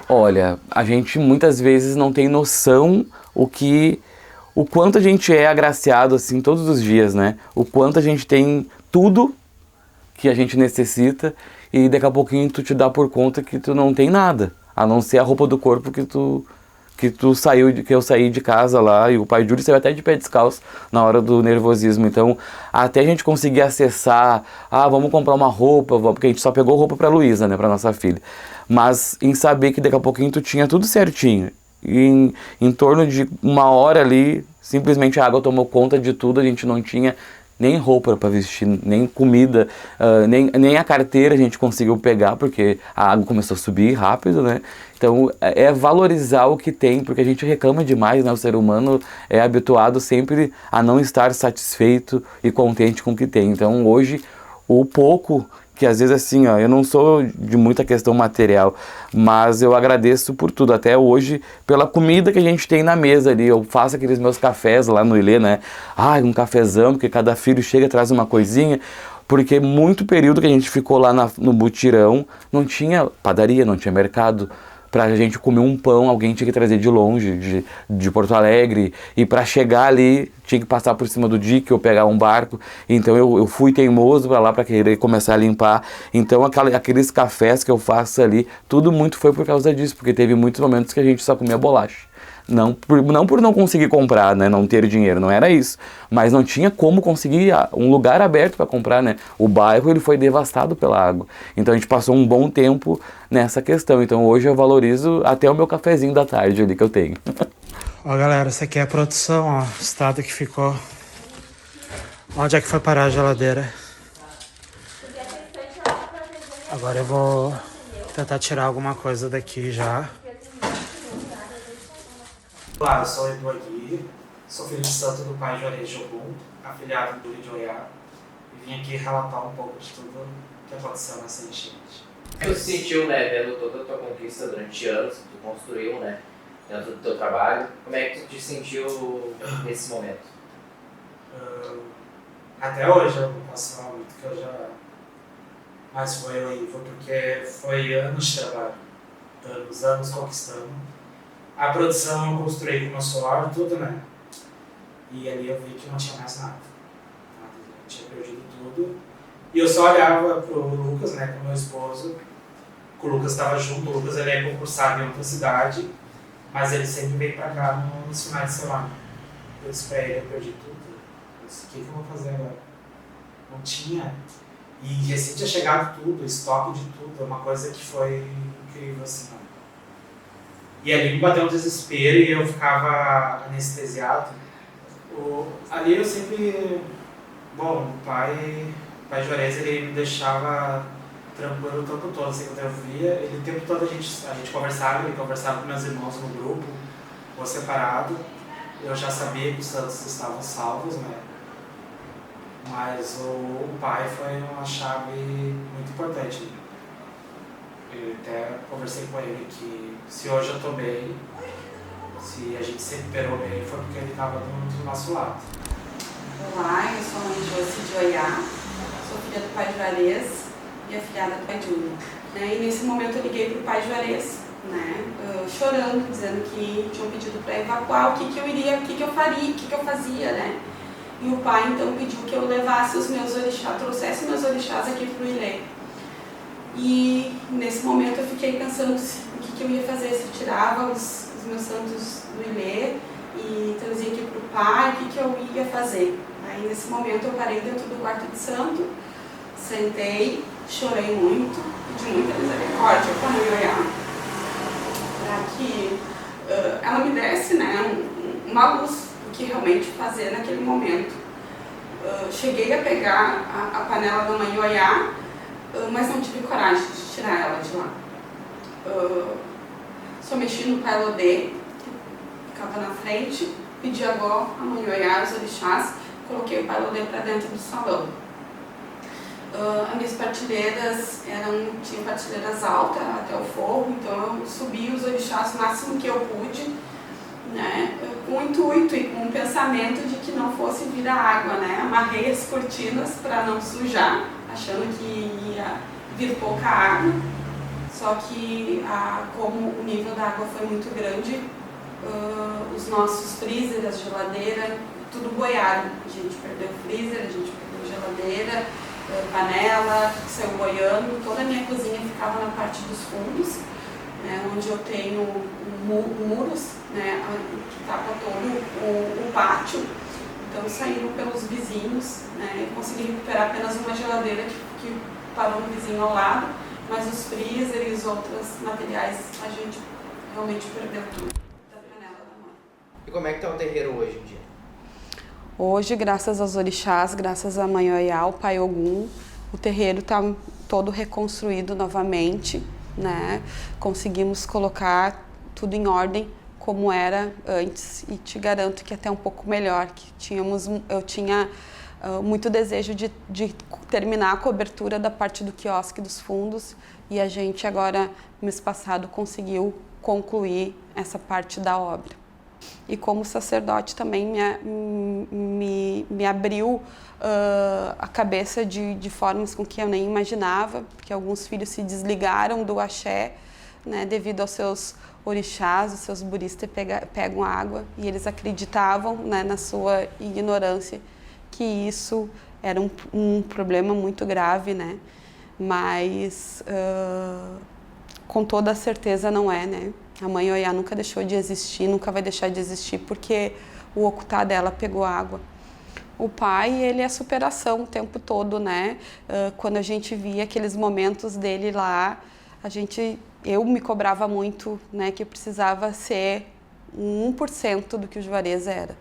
Olha, a gente muitas vezes não tem noção o quanto a gente é agraciado assim todos os dias, né? O quanto a gente tem tudo que a gente necessita e daqui a pouquinho tu te dá por conta que tu não tem nada, a não ser a roupa do corpo que eu saí de casa lá, e o pai Júlio saiu até de pé descalço na hora do nervosismo. Então, até a gente conseguir acessar, vamos comprar uma roupa, porque a gente só pegou roupa pra Luísa, né, pra nossa filha. Mas em saber que daqui a pouquinho tu tinha tudo certinho. E em torno de 1 hora ali, simplesmente a água tomou conta de tudo, a gente não tinha nem roupa para vestir, nem comida, nem a carteira a gente conseguiu pegar, porque a água começou a subir rápido, né? Então, é valorizar o que tem, porque a gente reclama demais, né? O ser humano é habituado sempre a não estar satisfeito e contente com o que tem. Então, hoje, o pouco, que às vezes assim, eu não sou de muita questão material, mas eu agradeço por tudo, até hoje, pela comida que a gente tem na mesa ali. Eu faço aqueles meus cafés lá no Ilê, né? Um cafezão, porque cada filho chega e traz uma coisinha, porque muito período que a gente ficou lá no Butirão, não tinha padaria, não tinha mercado. Pra gente comer um pão, alguém tinha que trazer de longe, de Porto Alegre, e para chegar ali tinha que passar por cima do dique ou pegar um barco. Então eu fui teimoso para lá para querer começar a limpar. Então aqueles cafés que eu faço ali, tudo muito foi por causa disso, porque teve muitos momentos que a gente só comia bolacha. Não por não conseguir comprar, né, não ter dinheiro, não era isso, mas não tinha como conseguir um lugar aberto para comprar, né? O bairro ele foi devastado pela água, então a gente passou um bom tempo nessa questão. Então hoje eu valorizo até o meu cafezinho da tarde ali que eu tenho. Ó galera, essa aqui é a produção, ó, o estado que ficou. Onde é que foi parar a geladeira? Agora eu vou tentar tirar alguma coisa daqui já. Olá, eu sou o Edu Aguirre, sou filho de santo do pai Juarez Jogum, afiliado do Júlio de Oiá, e vim aqui relatar um pouco de tudo que aconteceu nessa enchente. Tu se sentiu, né, vendo toda a tua conquista durante anos, que tu construiu, né, dentro do teu trabalho, como é que tu te sentiu nesse momento? Até hoje eu não posso falar muito que eu já... Mas foi horrível, porque foi anos de trabalho, anos conquistando. A produção eu construí com o meu suor, tudo, né? E ali eu vi que não tinha mais nada. Eu tinha perdido tudo. E eu só olhava pro Lucas, né, com o meu esposo. O Lucas estava junto, o Lucas ele é concursado em outra cidade, mas ele sempre veio pra cá nos finais de semana. Eu disse pra ele, eu perdi tudo. Eu disse, o que eu vou fazer agora? Não tinha. E recém tinha chegado tudo, estoque de tudo, uma coisa que foi incrível, assim, ó. E ali me bateu um desespero e eu ficava anestesiado. Ali eu sempre... Bom, o pai Juarez, ele me deixava tranquilo o tempo todo, assim, quando eu via. Ele o tempo todo a gente conversava, ele conversava com meus irmãos no grupo, ou separado. Eu já sabia que os santos estavam salvos, né? Mas o pai foi uma chave muito importante. Eu até conversei com ele que se hoje eu estou bem, se a gente se recuperou bem, foi porque ele estava do nosso lado. Olá, eu sou a mãe Josi de Oiá, sou filha do pai Juarez e afilhada do pai Júlio. E nesse momento eu liguei para o pai Juarez, né, chorando, dizendo que tinham pedido para evacuar, o que eu faria, o que eu fazia, né. E o pai então pediu que eu levasse os meus orixás, trouxesse meus orixás aqui para o Ilê. E nesse momento eu fiquei pensando o que eu ia fazer, se eu tirava os meus santos do Ilê e trazia aqui para o pai, o que eu ia fazer. Aí nesse momento eu parei dentro do quarto de santo, sentei, chorei muito, pedi muita misericórdia para a mãe Oiá, para que ela me desse, né, uma luz do que realmente fazer naquele momento. Cheguei a pegar a panela da mãe Oiá, mas não tive coragem de tirar ela de lá. Só mexi no pai Lodê, que ficava na frente, pedi agora a mãe Oiá, os orixás, coloquei o pai Lodê para dentro do salão. As minhas partilheiras tinham partilheiras altas até o forro, então eu subi os orixás o máximo que eu pude, né, com o intuito e com o pensamento de que não fosse vir a água, né? Amarrei as cortinas para não sujar, achando que ia vir pouca água, só que como o nível da água foi muito grande, os nossos freezer, as geladeiras, tudo boiaram. A gente perdeu o freezer, a gente perdeu a geladeira, panela, que saiu boiando. Toda a minha cozinha ficava na parte dos fundos, né, onde eu tenho muros, né, que tapa todo o pátio. Então saíram pelos vizinhos, né, e consegui recuperar apenas uma geladeira que parou no vizinho ao lado, mas os freezer e os outros materiais a gente realmente perdeu tudo. Da panela da mãe. E como é que tá o terreiro hoje em dia? Hoje, graças aos orixás, graças à Mãe Oiá, ao Pai Ogum, o terreiro está todo reconstruído novamente, né? Conseguimos colocar tudo em ordem como era antes e te garanto que até um pouco melhor, que eu tinha muito desejo de terminar a cobertura da parte do quiosque dos fundos e a gente agora, mês passado, conseguiu concluir essa parte da obra. E como sacerdote também me abriu a cabeça de formas com que eu nem imaginava, porque alguns filhos se desligaram do axé, né, devido aos seus orixás, os seus buristas pegam água e eles acreditavam, né, na sua ignorância que isso era um problema muito grave, né, mas com toda a certeza não é, né. A Mãe Oiá nunca deixou de existir, nunca vai deixar de existir porque o Okutá dela pegou água. O pai, ele é superação o tempo todo, né? Quando a gente via aqueles momentos dele lá, eu me cobrava muito, né? Que eu precisava ser 1% do que o Juarez era,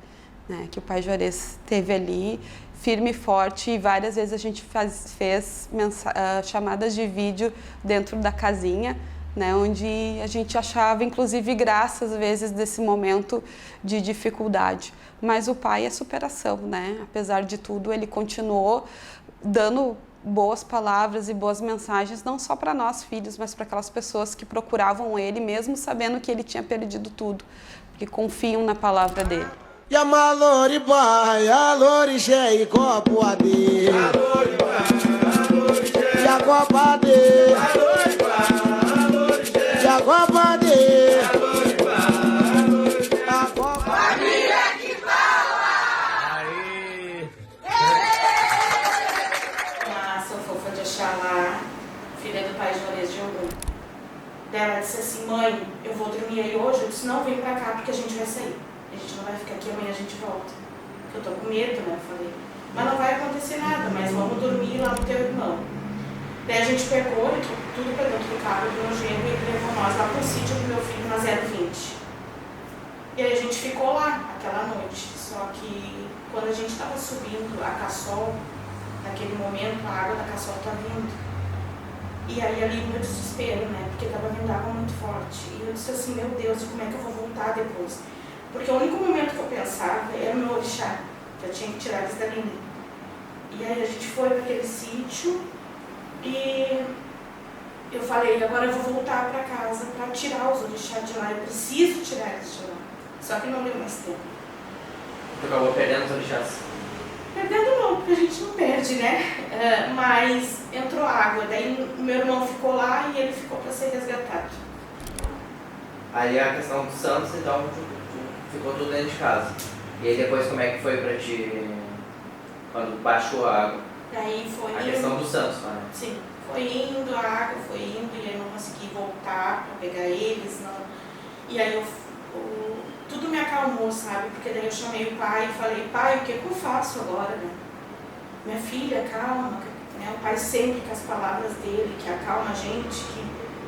né? Que o pai Juarez teve ali, firme e forte, e várias vezes a gente fez chamadas de vídeo dentro da casinha, né, onde a gente achava, inclusive, graça, às vezes, desse momento de dificuldade. Mas o pai é superação, né? Apesar de tudo, ele continuou dando boas palavras e boas mensagens, não só para nós, filhos, mas para aquelas pessoas que procuravam ele, mesmo sabendo que ele tinha perdido tudo, porque confiam na palavra dele. Yamalori bai, alori jei copo ade. Jacobade. Jacobade. Família que fala! Uma Sofofa de Axalá, filha do pai Juarez de Ogum. Ela disse assim: mãe, eu vou dormir aí hoje. Eu disse: não, vem pra cá porque a gente vai sair. A gente não vai ficar aqui, amanhã a gente volta. Porque eu tô com medo, né? Eu falei: mas não vai acontecer nada, mas vamos dormir lá no teu irmão. Daí a gente pegou e tudo pra dentro do carro do meu genro e ele levou nós lá pro sítio do meu filho na 020. E aí a gente ficou lá aquela noite. Só que quando a gente estava subindo a Cassol, naquele momento a água da Cassol tá vindo. E aí ali no meu desespero, né? Porque tava vindo água muito forte. E eu disse assim: meu Deus, como é que eu vou voltar depois? Porque o único momento que eu pensava era o meu orixá, que eu tinha que tirar eles dali. E aí a gente foi para aquele sítio e eu falei: agora eu vou voltar para casa para tirar os orixás de lá, eu preciso tirar eles de lá. Só que não deu mais tempo. Tu acabou perdendo os orixás? Perdendo não, porque a gente não perde, né? Mas entrou água, daí meu irmão ficou lá e ele ficou para ser resgatado. Aí a questão dos santos, então, ficou tudo dentro de casa. E aí depois como é que foi pra ti, quando baixou a água? Daí foi a questão dos santos, né? Sim, foi indo a água, foi indo e eu não consegui voltar pra pegar eles, não. E aí tudo me acalmou, sabe? Porque daí eu chamei o pai e falei: pai, o que eu faço agora, né? Minha filha, calma, né? O pai sempre com as palavras dele, que acalma a gente, que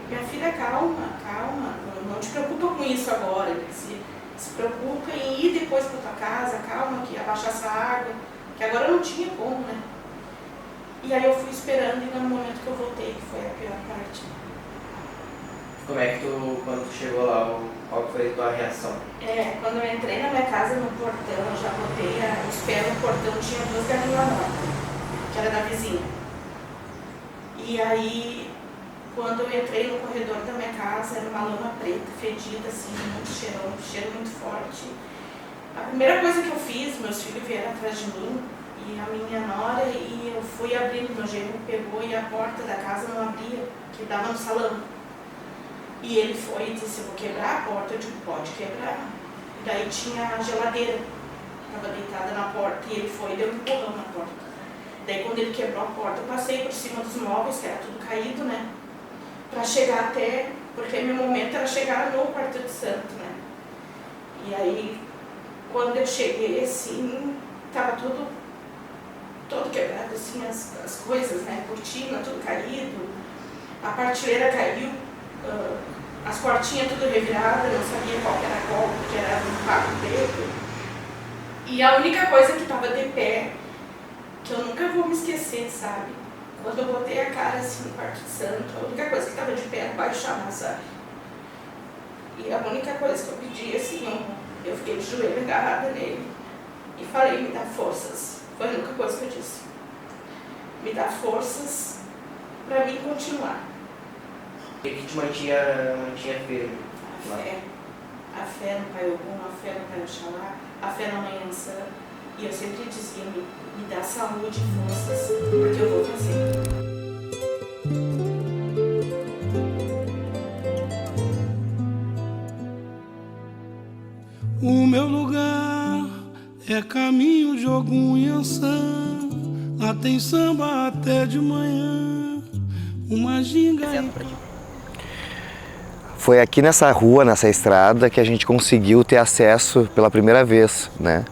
minha filha, calma, não te preocupa com isso agora, se preocupa em ir depois para tua casa, calma, que abaixar essa água, que agora não tinha como, né? E aí eu fui esperando e no momento que eu voltei, que foi a pior parte. Como é que quando tu chegou lá, qual foi a tua reação? Quando eu entrei na minha casa, no portão, eu já botei os pés no portão, tinha 2 galinhas mortas, que era da vizinha. E aí, quando eu entrei no corredor da minha casa, era uma lama preta, fedida, assim, muito cheiro muito forte. A primeira coisa que eu fiz, meus filhos vieram atrás de mim, e a minha nora, e eu fui abrindo, meu genro pegou e a porta da casa não abria, que dava no salão. E ele foi e disse: eu vou quebrar a porta. Eu digo: pode quebrar. E daí tinha a geladeira, estava deitada na porta, e ele foi e deu um empurrão na porta. Daí quando ele quebrou a porta, eu passei por cima dos móveis, que era tudo caído, né? Pra chegar até... Porque meu momento era chegar no quarto de santo, né? E aí, quando eu cheguei, assim, tava tudo quebrado, assim, as coisas, né? Cortina, tudo caído. A partilheira caiu, as portinhas tudo reviradas, não sabia qual que era qual, porque era um papo preto. E a única coisa que tava de pé, que eu nunca vou me esquecer, sabe? Quando eu botei a cara assim no quarto de santo, a única coisa que estava de pé era baixar, sabe? E a única coisa que eu pedi, assim, eu fiquei de joelho agarrada nele e falei, me dá forças. Foi a única coisa que eu disse. Me dá forças para mim continuar. O que te mantinha firme? A fé no Pai Ogum, a fé no Pai Oxalá, a fé na Mãe Ansã. E eu sempre dizia, me dá saúde e forças, porque eu vou fazer. O meu lugar é caminho de Ogum e Ansã. Lá tem samba até de manhã. Uma ginga. Foi aqui nessa rua, nessa estrada, que a gente conseguiu ter acesso pela primeira vez, né?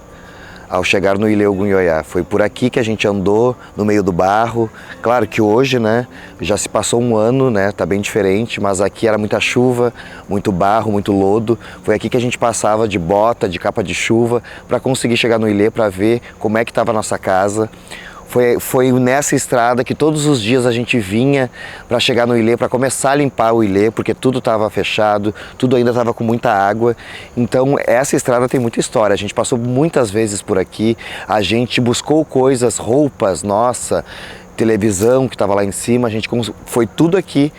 Ao chegar no Ilê Ogum Ioiá. Foi por aqui que a gente andou, no meio do barro. Claro que hoje, né, já se passou um ano, né, tá bem diferente, mas aqui era muita chuva, muito barro, muito lodo. Foi aqui que a gente passava de bota, de capa de chuva, para conseguir chegar no Ilê, para ver como é que estava a nossa casa. Foi nessa estrada que todos os dias a gente vinha para chegar no Ilê, para começar a limpar o Ilê, porque tudo estava fechado, tudo ainda estava com muita água. Então essa estrada tem muita história, a gente passou muitas vezes por aqui, a gente buscou coisas, roupas, nossa, televisão que estava lá em cima, a gente foi tudo aqui.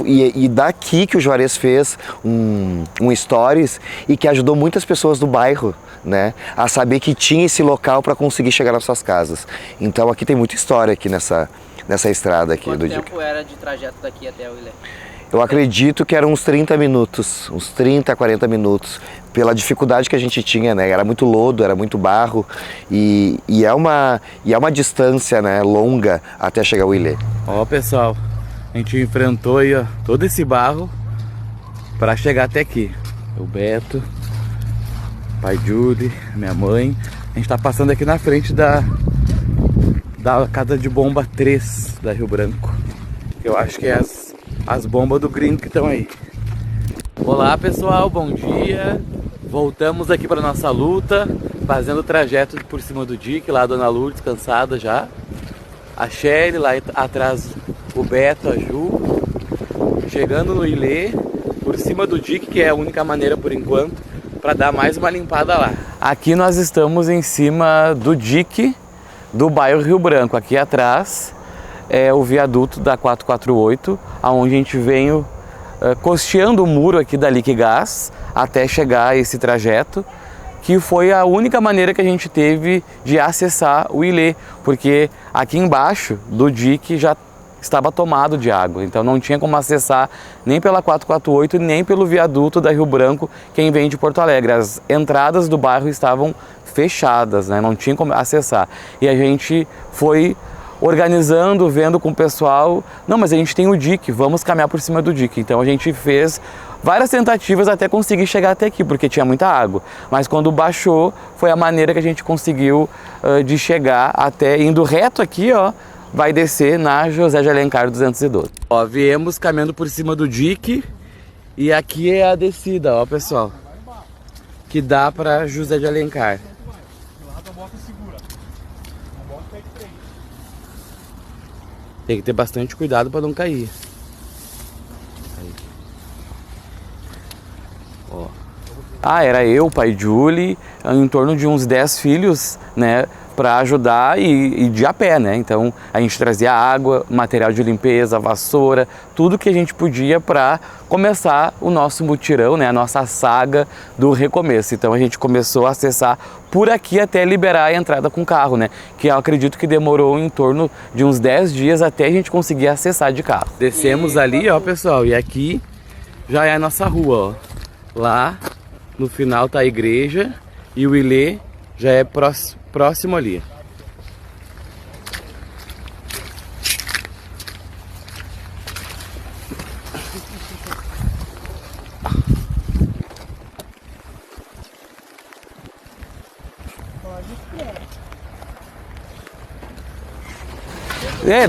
E daqui que o Juarez fez um stories e que ajudou muitas pessoas do bairro, né, a saber que tinha esse local para conseguir chegar nas suas casas. Então aqui tem muita história aqui nessa estrada aqui. Quanto tempo era de trajeto daqui até o Ilê? Eu acredito que eram uns 30 minutos, uns 30, 40 minutos, pela dificuldade que a gente tinha, né? Era muito lodo, era muito barro e é uma distância, né, longa até chegar ao Ilê. Ó, pessoal, a gente enfrentou aí, ó, todo esse barro para chegar até aqui. O Beto, pai Julie, minha mãe. A gente tá passando aqui na frente da casa de bomba 3 da Rio Branco. Eu acho que é as bombas do gringo que estão aí. Olá pessoal, bom dia. Voltamos aqui para nossa luta, fazendo o trajeto por cima do dique, lá a Dona Lourdes cansada já. A Shelly, lá atrás o Beto, a Ju. Chegando no Ilê, por cima do dique, que é a única maneira por enquanto, para dar mais uma limpada lá. Aqui nós estamos em cima do dique do bairro Rio Branco. Aqui atrás é o viaduto da 448, aonde a gente veio costeando o muro aqui da Liquigás até chegar a esse trajeto, que foi a única maneira que a gente teve de acessar o Ilê, porque aqui embaixo do dique já estava tomado de água, então não tinha como acessar nem pela 448 nem pelo viaduto da Rio Branco, quem vem de Porto Alegre. As entradas do bairro estavam fechadas, né? Não tinha como acessar. E a gente foi organizando, vendo com o pessoal, não, mas a gente tem o dique, vamos caminhar por cima do dique. Então a gente fez várias tentativas até conseguir chegar até aqui, porque tinha muita água. Mas quando baixou, foi a maneira que a gente conseguiu de chegar até, indo reto aqui, ó, vai descer na José de Alencar 212. Ó, viemos caminhando por cima do dique e aqui é a descida, ó, pessoal, que dá para José de Alencar. Tem que ter bastante cuidado para não cair. Aí. Ó. Ah, era eu, o pai Julie, em torno de uns 10 filhos, né, para ajudar e de a pé, né? Então a gente trazia água, material de limpeza, vassoura, tudo que a gente podia para começar o nosso mutirão, né? A nossa saga do recomeço. Então a gente começou a acessar por aqui até liberar a entrada com carro, né? Que eu acredito que demorou em torno de uns 10 dias até a gente conseguir acessar de carro. Descemos ali, ó, pessoal, e aqui já é a nossa rua, ó. Lá no final tá a igreja e o Ilê já é próximo ali.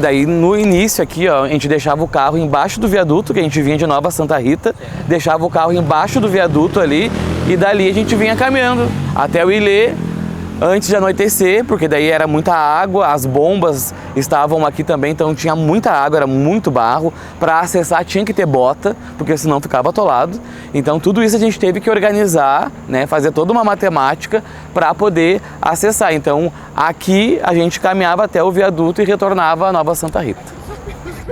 Daí no início aqui, ó, a gente deixava o carro embaixo do viaduto, que a gente vinha de Nova Santa Rita, deixava o carro embaixo do viaduto ali e dali a gente vinha caminhando até o Ilê antes de anoitecer, porque daí era muita água, as bombas estavam aqui também, então tinha muita água, era muito barro. Para acessar tinha que ter bota, porque senão ficava atolado. Então tudo isso a gente teve que organizar, né, fazer toda uma matemática para poder acessar. Então aqui a gente caminhava até o viaduto e retornava a Nova Santa Rita.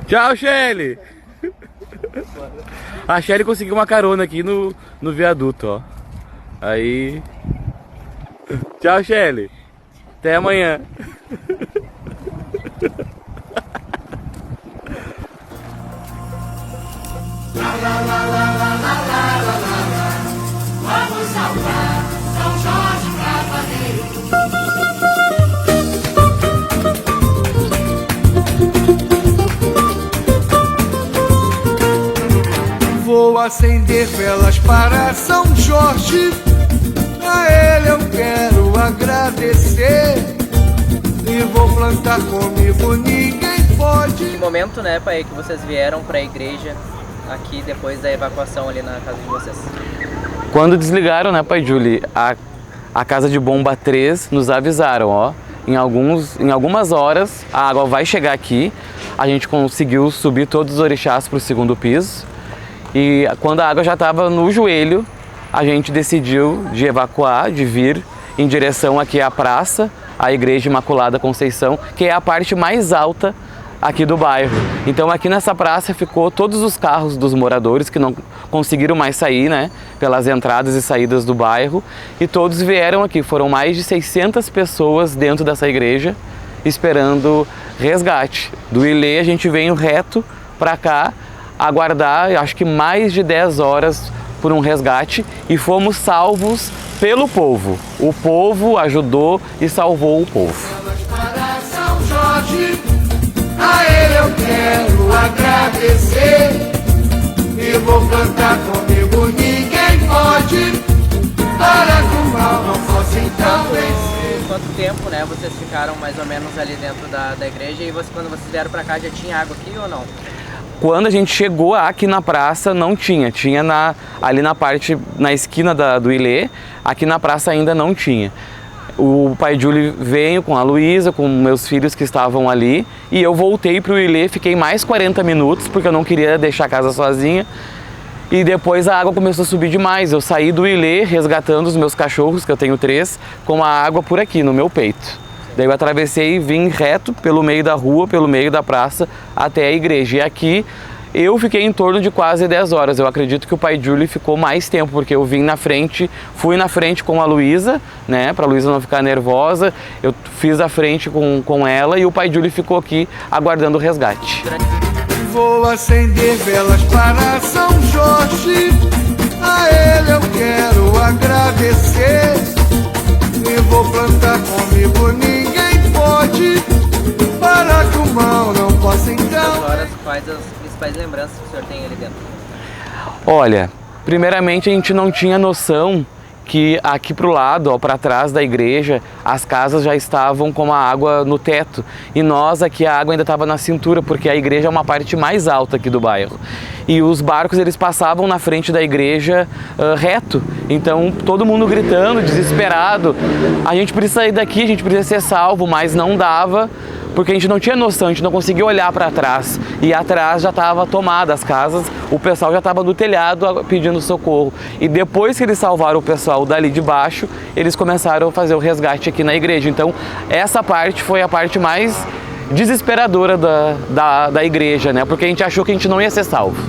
Tchau, Shelly! A Shelly conseguiu uma carona aqui no viaduto, ó. Aí... Tchau, Shelly. Até amanhã. Vamos salvar São Jorge Cavaleiro. Vou acender velas para São Jorge. A ele eu quero agradecer e vou plantar comigo, ninguém pode. Que momento, né, pai, que vocês vieram para a igreja aqui depois da evacuação ali na casa de vocês? Quando desligaram, né, pai Julie, a casa de bomba 3 nos avisaram, ó, em algumas horas a água vai chegar aqui. A gente conseguiu subir todos os orixás para o 2º piso e quando a água já estava no joelho, a gente decidiu de evacuar, de vir em direção aqui à praça, a Igreja Imaculada Conceição, que é a parte mais alta aqui do bairro. Então aqui nessa praça ficou todos os carros dos moradores que não conseguiram mais sair, né, pelas entradas e saídas do bairro, e todos vieram aqui. Foram mais de 600 pessoas dentro dessa igreja esperando resgate. Do Ilê a gente veio reto para cá aguardar, acho que mais de 10 horas por um resgate, e fomos salvos pelo povo. O povo ajudou e salvou o povo. Para São Jorge, a ele eu quero agradecer e vou cantar comigo, ninguém pode, para que o mal não possa então vencer. Quanto tempo, né, vocês ficaram mais ou menos ali dentro da igreja, e quando vocês vieram para cá já tinha água aqui ou não? Quando a gente chegou aqui na praça não tinha, ali na parte, na esquina do Ilê, aqui na praça ainda não tinha. O pai Júlio veio com a Luísa, com meus filhos que estavam ali, e eu voltei para o Ilê, fiquei mais 40 minutos, porque eu não queria deixar a casa sozinha, e depois a água começou a subir demais. Eu saí do Ilê resgatando os meus cachorros, que eu tenho 3, com a água por aqui, no meu peito. Daí eu atravessei e vim reto pelo meio da rua, pelo meio da praça, até a igreja. E aqui eu fiquei em torno de quase 10 horas. Eu acredito que o pai Júlio ficou mais tempo, porque eu vim na frente, fui na frente com a Luísa, né, para a Luísa não ficar nervosa. Eu fiz a frente com ela e o pai Júlio ficou aqui aguardando o resgate. Vou acender velas para São Jorge, a ele eu quero agradecer e vou plantar comigo, ninguém pode, para que o mal não possa então. Horas, quais as principais lembranças que o senhor tem ali dentro? Olha, primeiramente a gente não tinha noção que aqui para o lado, para trás da igreja, as casas já estavam com a água no teto, e nós aqui a água ainda estava na cintura, porque a igreja é uma parte mais alta aqui do bairro. E os barcos eles passavam na frente da igreja reto, então todo mundo gritando, desesperado, a gente precisa sair daqui, a gente precisa ser salvo, mas não dava, porque a gente não tinha noção, a gente não conseguia olhar para trás, e atrás já estava tomada as casas, o pessoal já estava no telhado pedindo socorro. E depois que eles salvaram o pessoal dali de baixo, eles começaram a fazer o resgate aqui na igreja. Então essa parte foi a parte mais desesperadora da igreja, né? Porque a gente achou que a gente não ia ser salvo.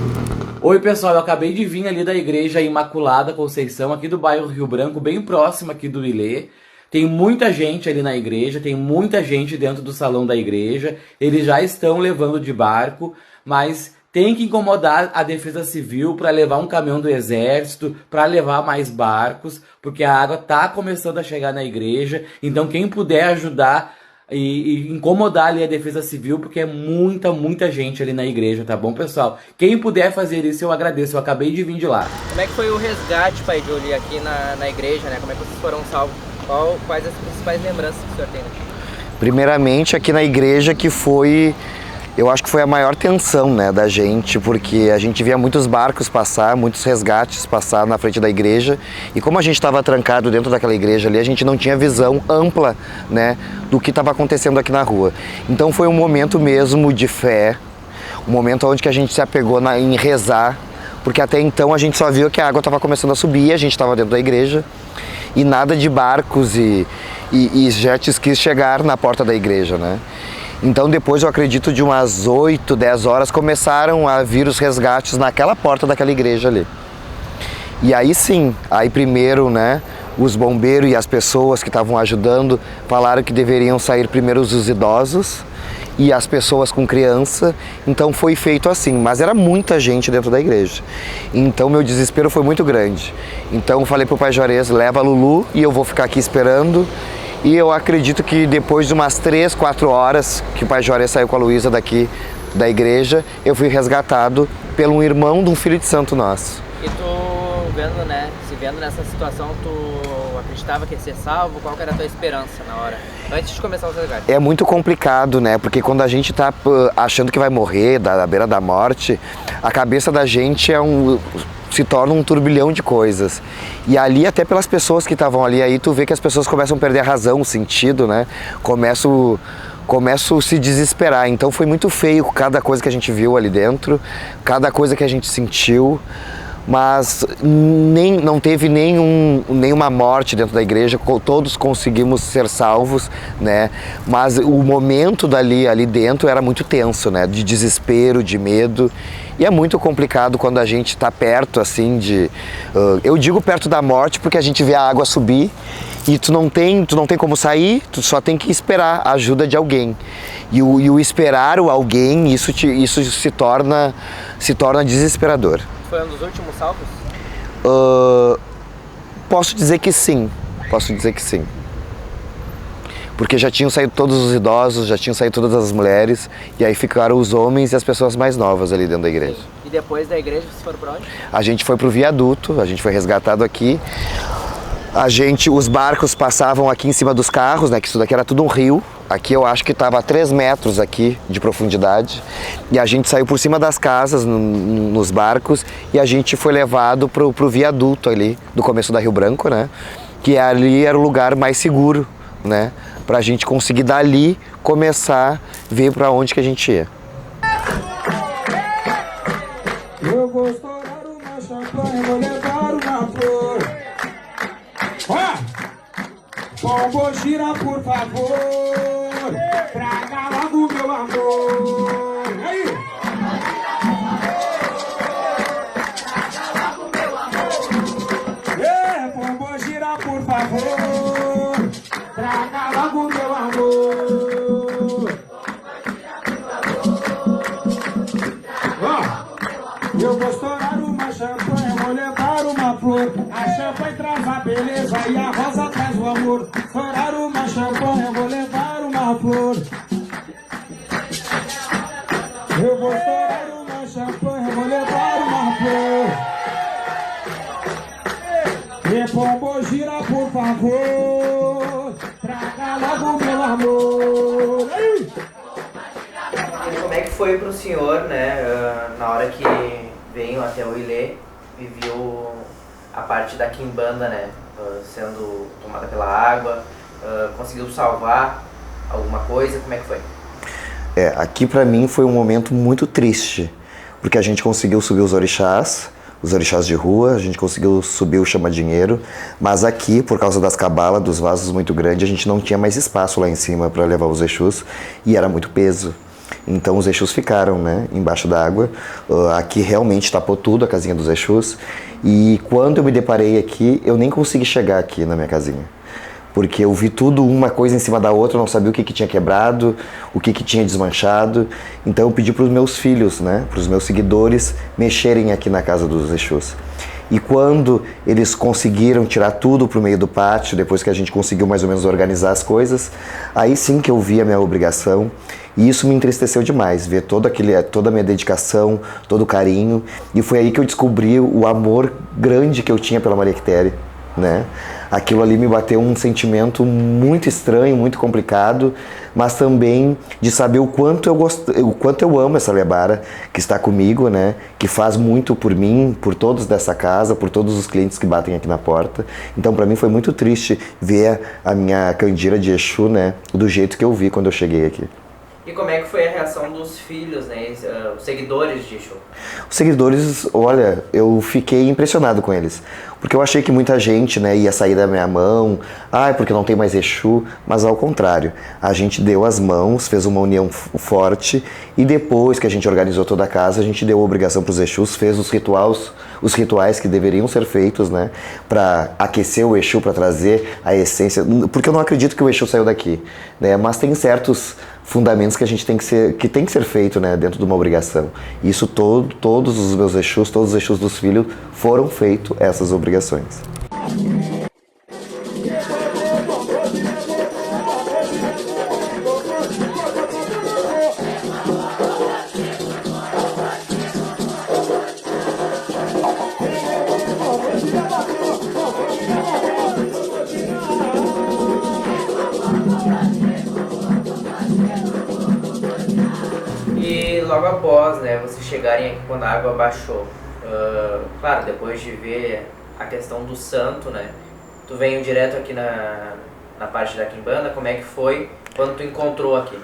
Oi pessoal, eu acabei de vir ali da Igreja Imaculada Conceição, aqui do bairro Rio Branco, bem próximo aqui do Ilê. Tem muita gente ali na igreja, tem muita gente dentro do salão da igreja, eles já estão levando de barco, mas tem que incomodar a Defesa Civil para levar um caminhão do Exército, para levar mais barcos, porque a água está começando a chegar na igreja. Então quem puder ajudar e incomodar ali a Defesa Civil, porque é muita gente ali na igreja, tá bom, pessoal? Quem puder fazer isso eu agradeço, eu acabei de vir de lá. Como é que foi o resgate, pai Júlio, aqui na igreja, né? Como é que vocês foram salvos? Quais as principais lembranças que o senhor tem aqui? Primeiramente aqui na igreja, que foi, eu acho que foi a maior tensão, né, da gente, porque a gente via muitos barcos passar, muitos resgates passar na frente da igreja, e como a gente estava trancado dentro daquela igreja ali, a gente não tinha visão ampla, né, do que estava acontecendo aqui na rua. Então foi um momento mesmo de fé, um momento onde que a gente se apegou em rezar, porque até então a gente só viu que a água estava começando a subir, a gente estava dentro da igreja, e nada de barcos e jet skis chegar na porta da igreja, né? Então depois, eu acredito, de umas 8, 10 horas, começaram a vir os resgates naquela porta daquela igreja ali. E aí sim, aí primeiro, né, os bombeiros e as pessoas que estavam ajudando falaram que deveriam sair primeiro os idosos e as pessoas com criança, então foi feito assim, mas era muita gente dentro da igreja. Então meu desespero foi muito grande. Então eu falei pro Pai Juarez, leva a Lulu e eu vou ficar aqui esperando. E eu acredito que depois de umas 3, 4 horas que o Pai Juarez saiu com a Luísa daqui da igreja, eu fui resgatado pelo um irmão de um filho de santo nosso. E tu vendo, né, se vendo nessa situação, tu acreditava que ia ser salvo? Qual que era a tua esperança na hora, antes de começar o resgate? É muito complicado, né, porque quando a gente tá achando que vai morrer, da beira da morte, a cabeça da gente se torna um turbilhão de coisas. E ali, até pelas pessoas que estavam ali, aí tu vê que as pessoas começam a perder a razão, o sentido, né, começo a se desesperar. Então foi muito feio cada coisa que a gente viu ali dentro, cada coisa que a gente sentiu, mas não teve nenhuma morte dentro da igreja, todos conseguimos ser salvos, né? Mas o momento ali dentro era muito tenso, né? De desespero, de medo, e é muito complicado quando a gente está perto, assim, eu digo perto da morte porque a gente vê a água subir e tu não tem como sair, tu só tem que esperar a ajuda de alguém. E o esperar o alguém, isso se torna desesperador. Foi um dos últimos salvos? Posso dizer que sim, porque já tinham saído todos os idosos, já tinham saído todas as mulheres, e aí ficaram os homens e as pessoas mais novas ali dentro da igreja. E depois da igreja, vocês foram para onde? A gente foi para o viaduto, a gente foi resgatado aqui. Os barcos passavam aqui em cima dos carros, né, que isso daqui era tudo um rio. Aqui eu acho que estava a 3 metros aqui de profundidade. E a gente saiu por cima das casas, nos barcos, e a gente foi levado pro viaduto ali, do começo da Rio Branco, né? Que ali era o lugar mais seguro, né? Pra gente conseguir dali começar a ver para onde que a gente ia. Eu vou estourar uma champanhe, vou levar uma flor. Pombo gira, por favor, traga logo meu amor. Aí! Pombo gira, por favor, traga logo meu amor. Eu vou estourar uma champanhe, vou levar uma flor. A champanhe traz a beleza e a rosa traz o amor. Estourar uma champanhe, vou levar uma flor. Eu vou estourar uma champanhe, vou levar uma flor. E pombo gira, por favor, traga logo meu amor. Aí! Como é que foi pro senhor, né, na hora que veio até o Ilê e viu a parte da quimbanda, né, sendo tomada pela água, conseguiu salvar alguma coisa, como é que foi? Aqui pra mim foi um momento muito triste, porque a gente conseguiu subir os orixás de rua, a gente conseguiu subir o chama-dinheiro, mas aqui, por causa das cabalas, dos vasos muito grandes, a gente não tinha mais espaço lá em cima para levar os exus e era muito peso. Então os exus ficaram, né, embaixo da água. Aqui realmente tapou tudo, a casinha dos exus. E quando eu me deparei aqui, eu nem consegui chegar aqui na minha casinha. Porque eu vi tudo, uma coisa em cima da outra, eu não sabia o que tinha quebrado, o que tinha desmanchado. Então eu pedi para os meus filhos, né, para os meus seguidores, mexerem aqui na casa dos exus. E quando eles conseguiram tirar tudo para o meio do pátio, depois que a gente conseguiu mais ou menos organizar as coisas, aí sim que eu vi a minha obrigação. E isso me entristeceu demais, ver toda a minha dedicação, todo o carinho. E foi aí que eu descobri o amor grande que eu tinha pela Maria Quitéria, né? Aquilo ali me bateu um sentimento muito estranho, muito complicado, mas também de saber o quanto eu amo essa Lebara que está comigo, né? Que faz muito por mim, por todos dessa casa, por todos os clientes que batem aqui na porta. Então, para mim foi muito triste ver a minha Candira de Exu, né? Do jeito que eu vi quando eu cheguei aqui. E como é que foi a reação dos filhos, né? Os seguidores de Exu? Os seguidores, olha, eu fiquei impressionado com eles. Porque eu achei que muita gente, né, ia sair da minha mão, porque não tem mais Exu, mas ao contrário. A gente deu as mãos, fez uma união forte e depois que a gente organizou toda a casa, a gente deu a obrigação para os Exus, fez os rituais que deveriam ser feitos, né, para aquecer o Exu, para trazer a essência. Porque eu não acredito que o Exu saiu daqui, né, mas tem certos fundamentos que a gente tem que ser feito, né, dentro de uma obrigação. Isso todos os meus Exus, todos os Exus dos filhos foram feitos essas obrigações. E logo após, né, vocês chegarem aqui quando a água baixou, claro, depois de ver a questão do santo, né, tu veio direto aqui na parte da quimbanda, como é que foi quando tu encontrou aqui?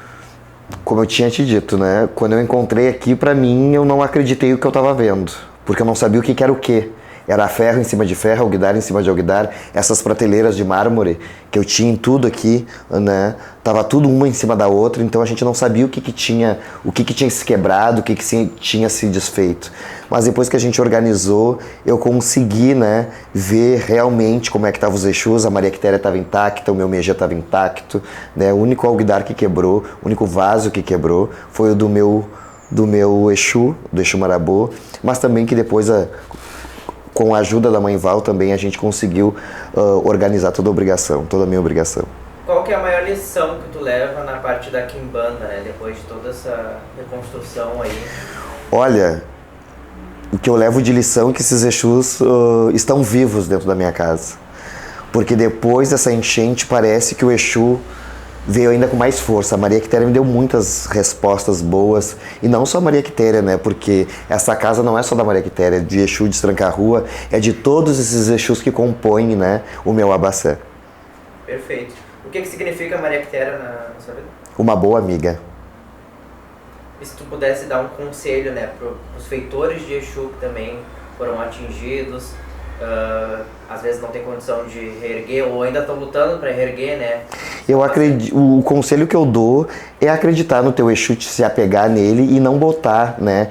Como eu tinha te dito, né, quando eu encontrei aqui, pra mim, eu não acreditei no que eu tava vendo, porque eu não sabia o que era o quê. Era ferro em cima de ferro, alguidar em cima de alguidar, essas prateleiras de mármore que eu tinha em tudo aqui, né? Tava tudo uma em cima da outra, então a gente não sabia o que tinha se quebrado, o que tinha se desfeito. Mas depois que a gente organizou, eu consegui, né, ver realmente como é que estavam os Exus. A Maria Quitéria estava intacta, o meu Mejê estava intacto, né? O único alguidar que quebrou, o único vaso que quebrou foi o do meu Exu, do Exu Marabô, mas também que depois com a ajuda da Mãe Val também a gente conseguiu organizar toda a minha obrigação. Qual que é a maior lição que tu leva na parte da quimbanda, né, depois de toda essa reconstrução aí? Olha, o que eu levo de lição é que esses Exus estão vivos dentro da minha casa. Porque depois dessa enchente parece que o Exu veio ainda com mais força. A Maria Quitéria me deu muitas respostas boas, e não só a Maria Quitéria, né, porque essa casa não é só da Maria Quitéria, é de Exu de Tranca-Rua, é de todos esses Exus que compõem, né, o meu Abacé. Perfeito. O que significa Maria Quitéria na sua vida? Uma boa amiga. E se tu pudesse dar um conselho, né, para os feitores de Exu que também foram atingidos, às vezes não tem condição de reerguer ou ainda estão lutando para reerguer, né? Eu acredito, o conselho que eu dou é acreditar no teu Exu, se apegar nele e não botar, né,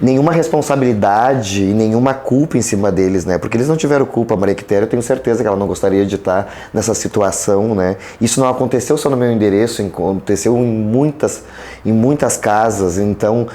nenhuma responsabilidade e nenhuma culpa em cima deles, né? Porque eles não tiveram culpa. A Maria Quitéria, eu tenho certeza que ela não gostaria de estar nessa situação, né? Isso não aconteceu só no meu endereço, aconteceu em muitas casas. Então,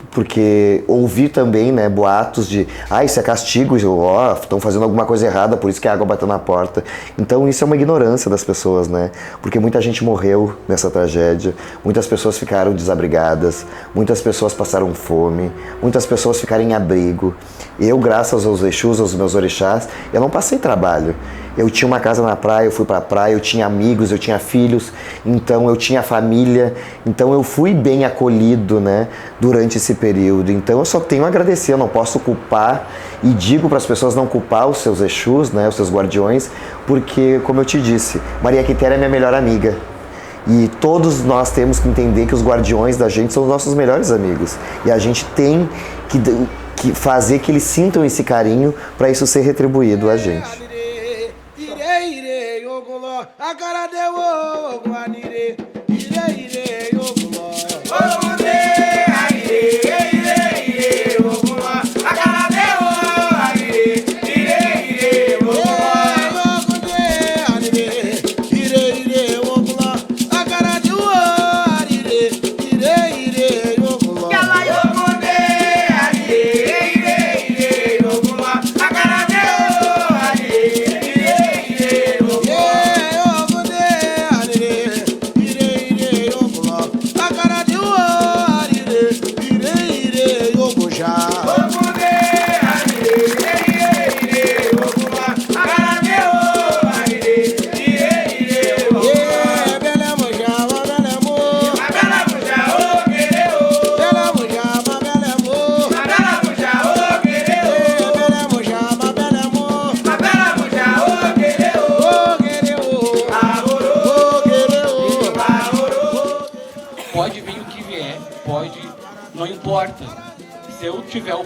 porque ouvi também, né, boatos de isso é castigo, estão fazendo alguma coisa errada, por isso que a água bateu na porta. Então, isso é uma ignorância das pessoas, né? Porque muita gente morreu nessa tragédia, muitas pessoas ficaram desabrigadas, muitas pessoas passaram fome, muitas pessoas ficaram em abrigo. Eu, graças aos Exus, aos meus orixás, eu não passei trabalho. Eu tinha uma casa na praia, eu fui pra praia, eu tinha amigos, eu tinha filhos, então eu tinha família, então eu fui bem acolhido, né, durante esse período. Então eu só tenho a agradecer, eu não posso culpar, e digo para as pessoas não culpar os seus Exus, né, os seus guardiões, porque, como eu te disse, Maria Quitéria é minha melhor amiga. E todos nós temos que entender que os guardiões da gente são os nossos melhores amigos. E a gente tem que fazer que eles sintam esse carinho para isso ser retribuído a gente.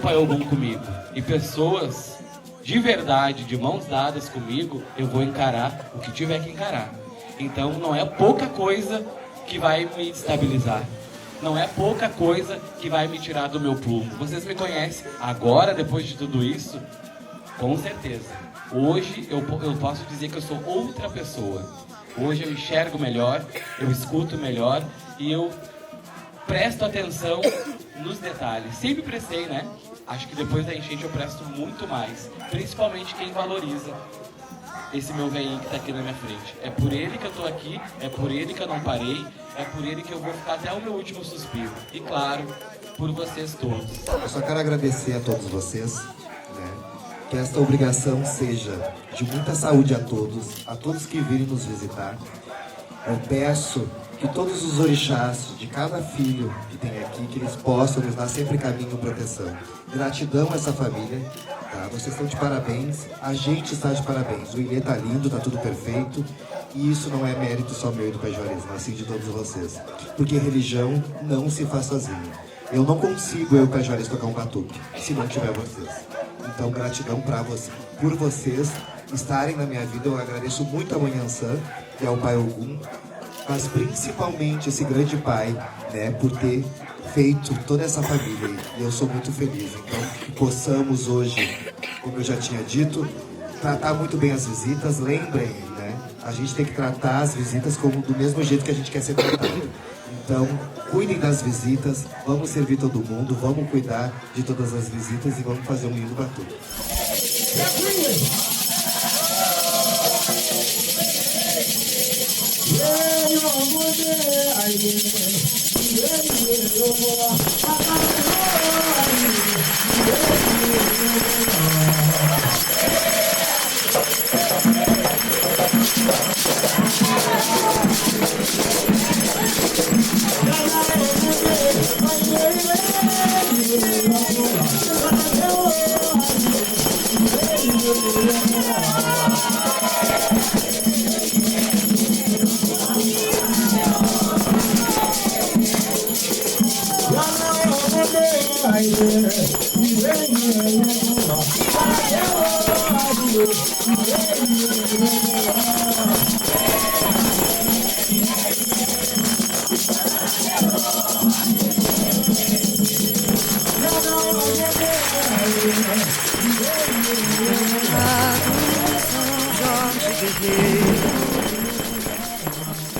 o Paiogum comigo. E pessoas de verdade, de mãos dadas comigo, eu vou encarar o que tiver que encarar. Então não é pouca coisa que vai me estabilizar. Não é pouca coisa que vai me tirar do meu plumo. Vocês me conhecem agora, depois de tudo isso? Com certeza. Hoje eu posso dizer que eu sou outra pessoa. Hoje eu enxergo melhor, eu escuto melhor e eu presto atenção nos detalhes. Sempre prestei, né? Acho que depois da enchente eu presto muito mais. Principalmente quem valoriza esse meu velhinho que tá aqui na minha frente. É por ele que eu tô aqui, é por ele que eu não parei, é por ele que eu vou ficar até o meu último suspiro. E claro, por vocês todos. Eu só quero agradecer a todos vocês, né? Que esta obrigação seja de muita saúde a todos que virem nos visitar. Eu peço que todos os orixás de cada filho que tem aqui, que eles possam nos dar sempre caminho e proteção. Gratidão a essa família, tá? Vocês estão de parabéns, a gente está de parabéns. O Ilê tá lindo, tá tudo perfeito. E isso não é mérito só meu e do Pai Juarez, mas sim de todos vocês. Porque religião não se faz sozinha. Eu não consigo, eu e o Pai Juarez, tocar um batuque, se não tiver vocês. Então, gratidão por vocês estarem na minha vida. Eu agradeço muito a Mãe Ansã e ao Pai Ogum, mas principalmente esse grande pai, né, por ter feito toda essa família. E eu sou muito feliz. Então, que possamos hoje, como eu já tinha dito, tratar muito bem as visitas. Lembrem, né, a gente tem que tratar as visitas como do mesmo jeito que a gente quer ser tratado. Então, cuidem das visitas, vamos servir todo mundo, vamos cuidar de todas as visitas e vamos fazer um lindo batuque.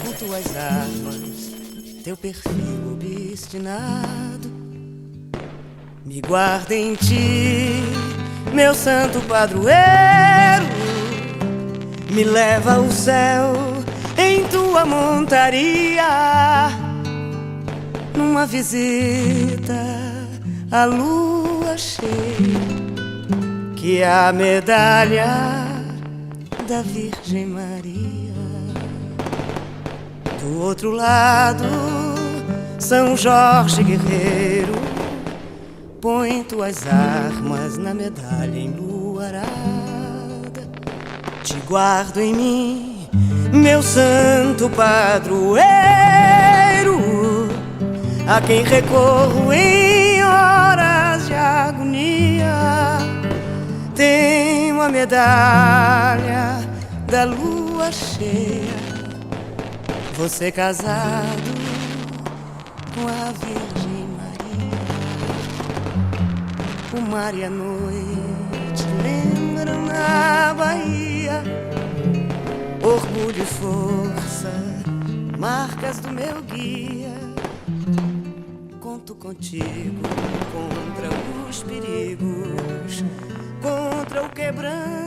Com tuas armas, teu perfil obstinado, me guarda em ti, meu santo padroeiro. Me leva ao céu em tua montaria, numa visita à lua cheia, que é a medalha da Virgem Maria. Do outro lado, São Jorge guerreiro, põe tuas armas na medalha enluarada. Te guardo em mim, meu santo padroeiro, a quem recorro em horas de agonia. Tenho a medalha da lua cheia, você casado com a Virgem Maria. O mar e a noite lembram na Bahia, orgulho e força, marcas do meu guia. Conto contigo contra os perigos, contra o quebranto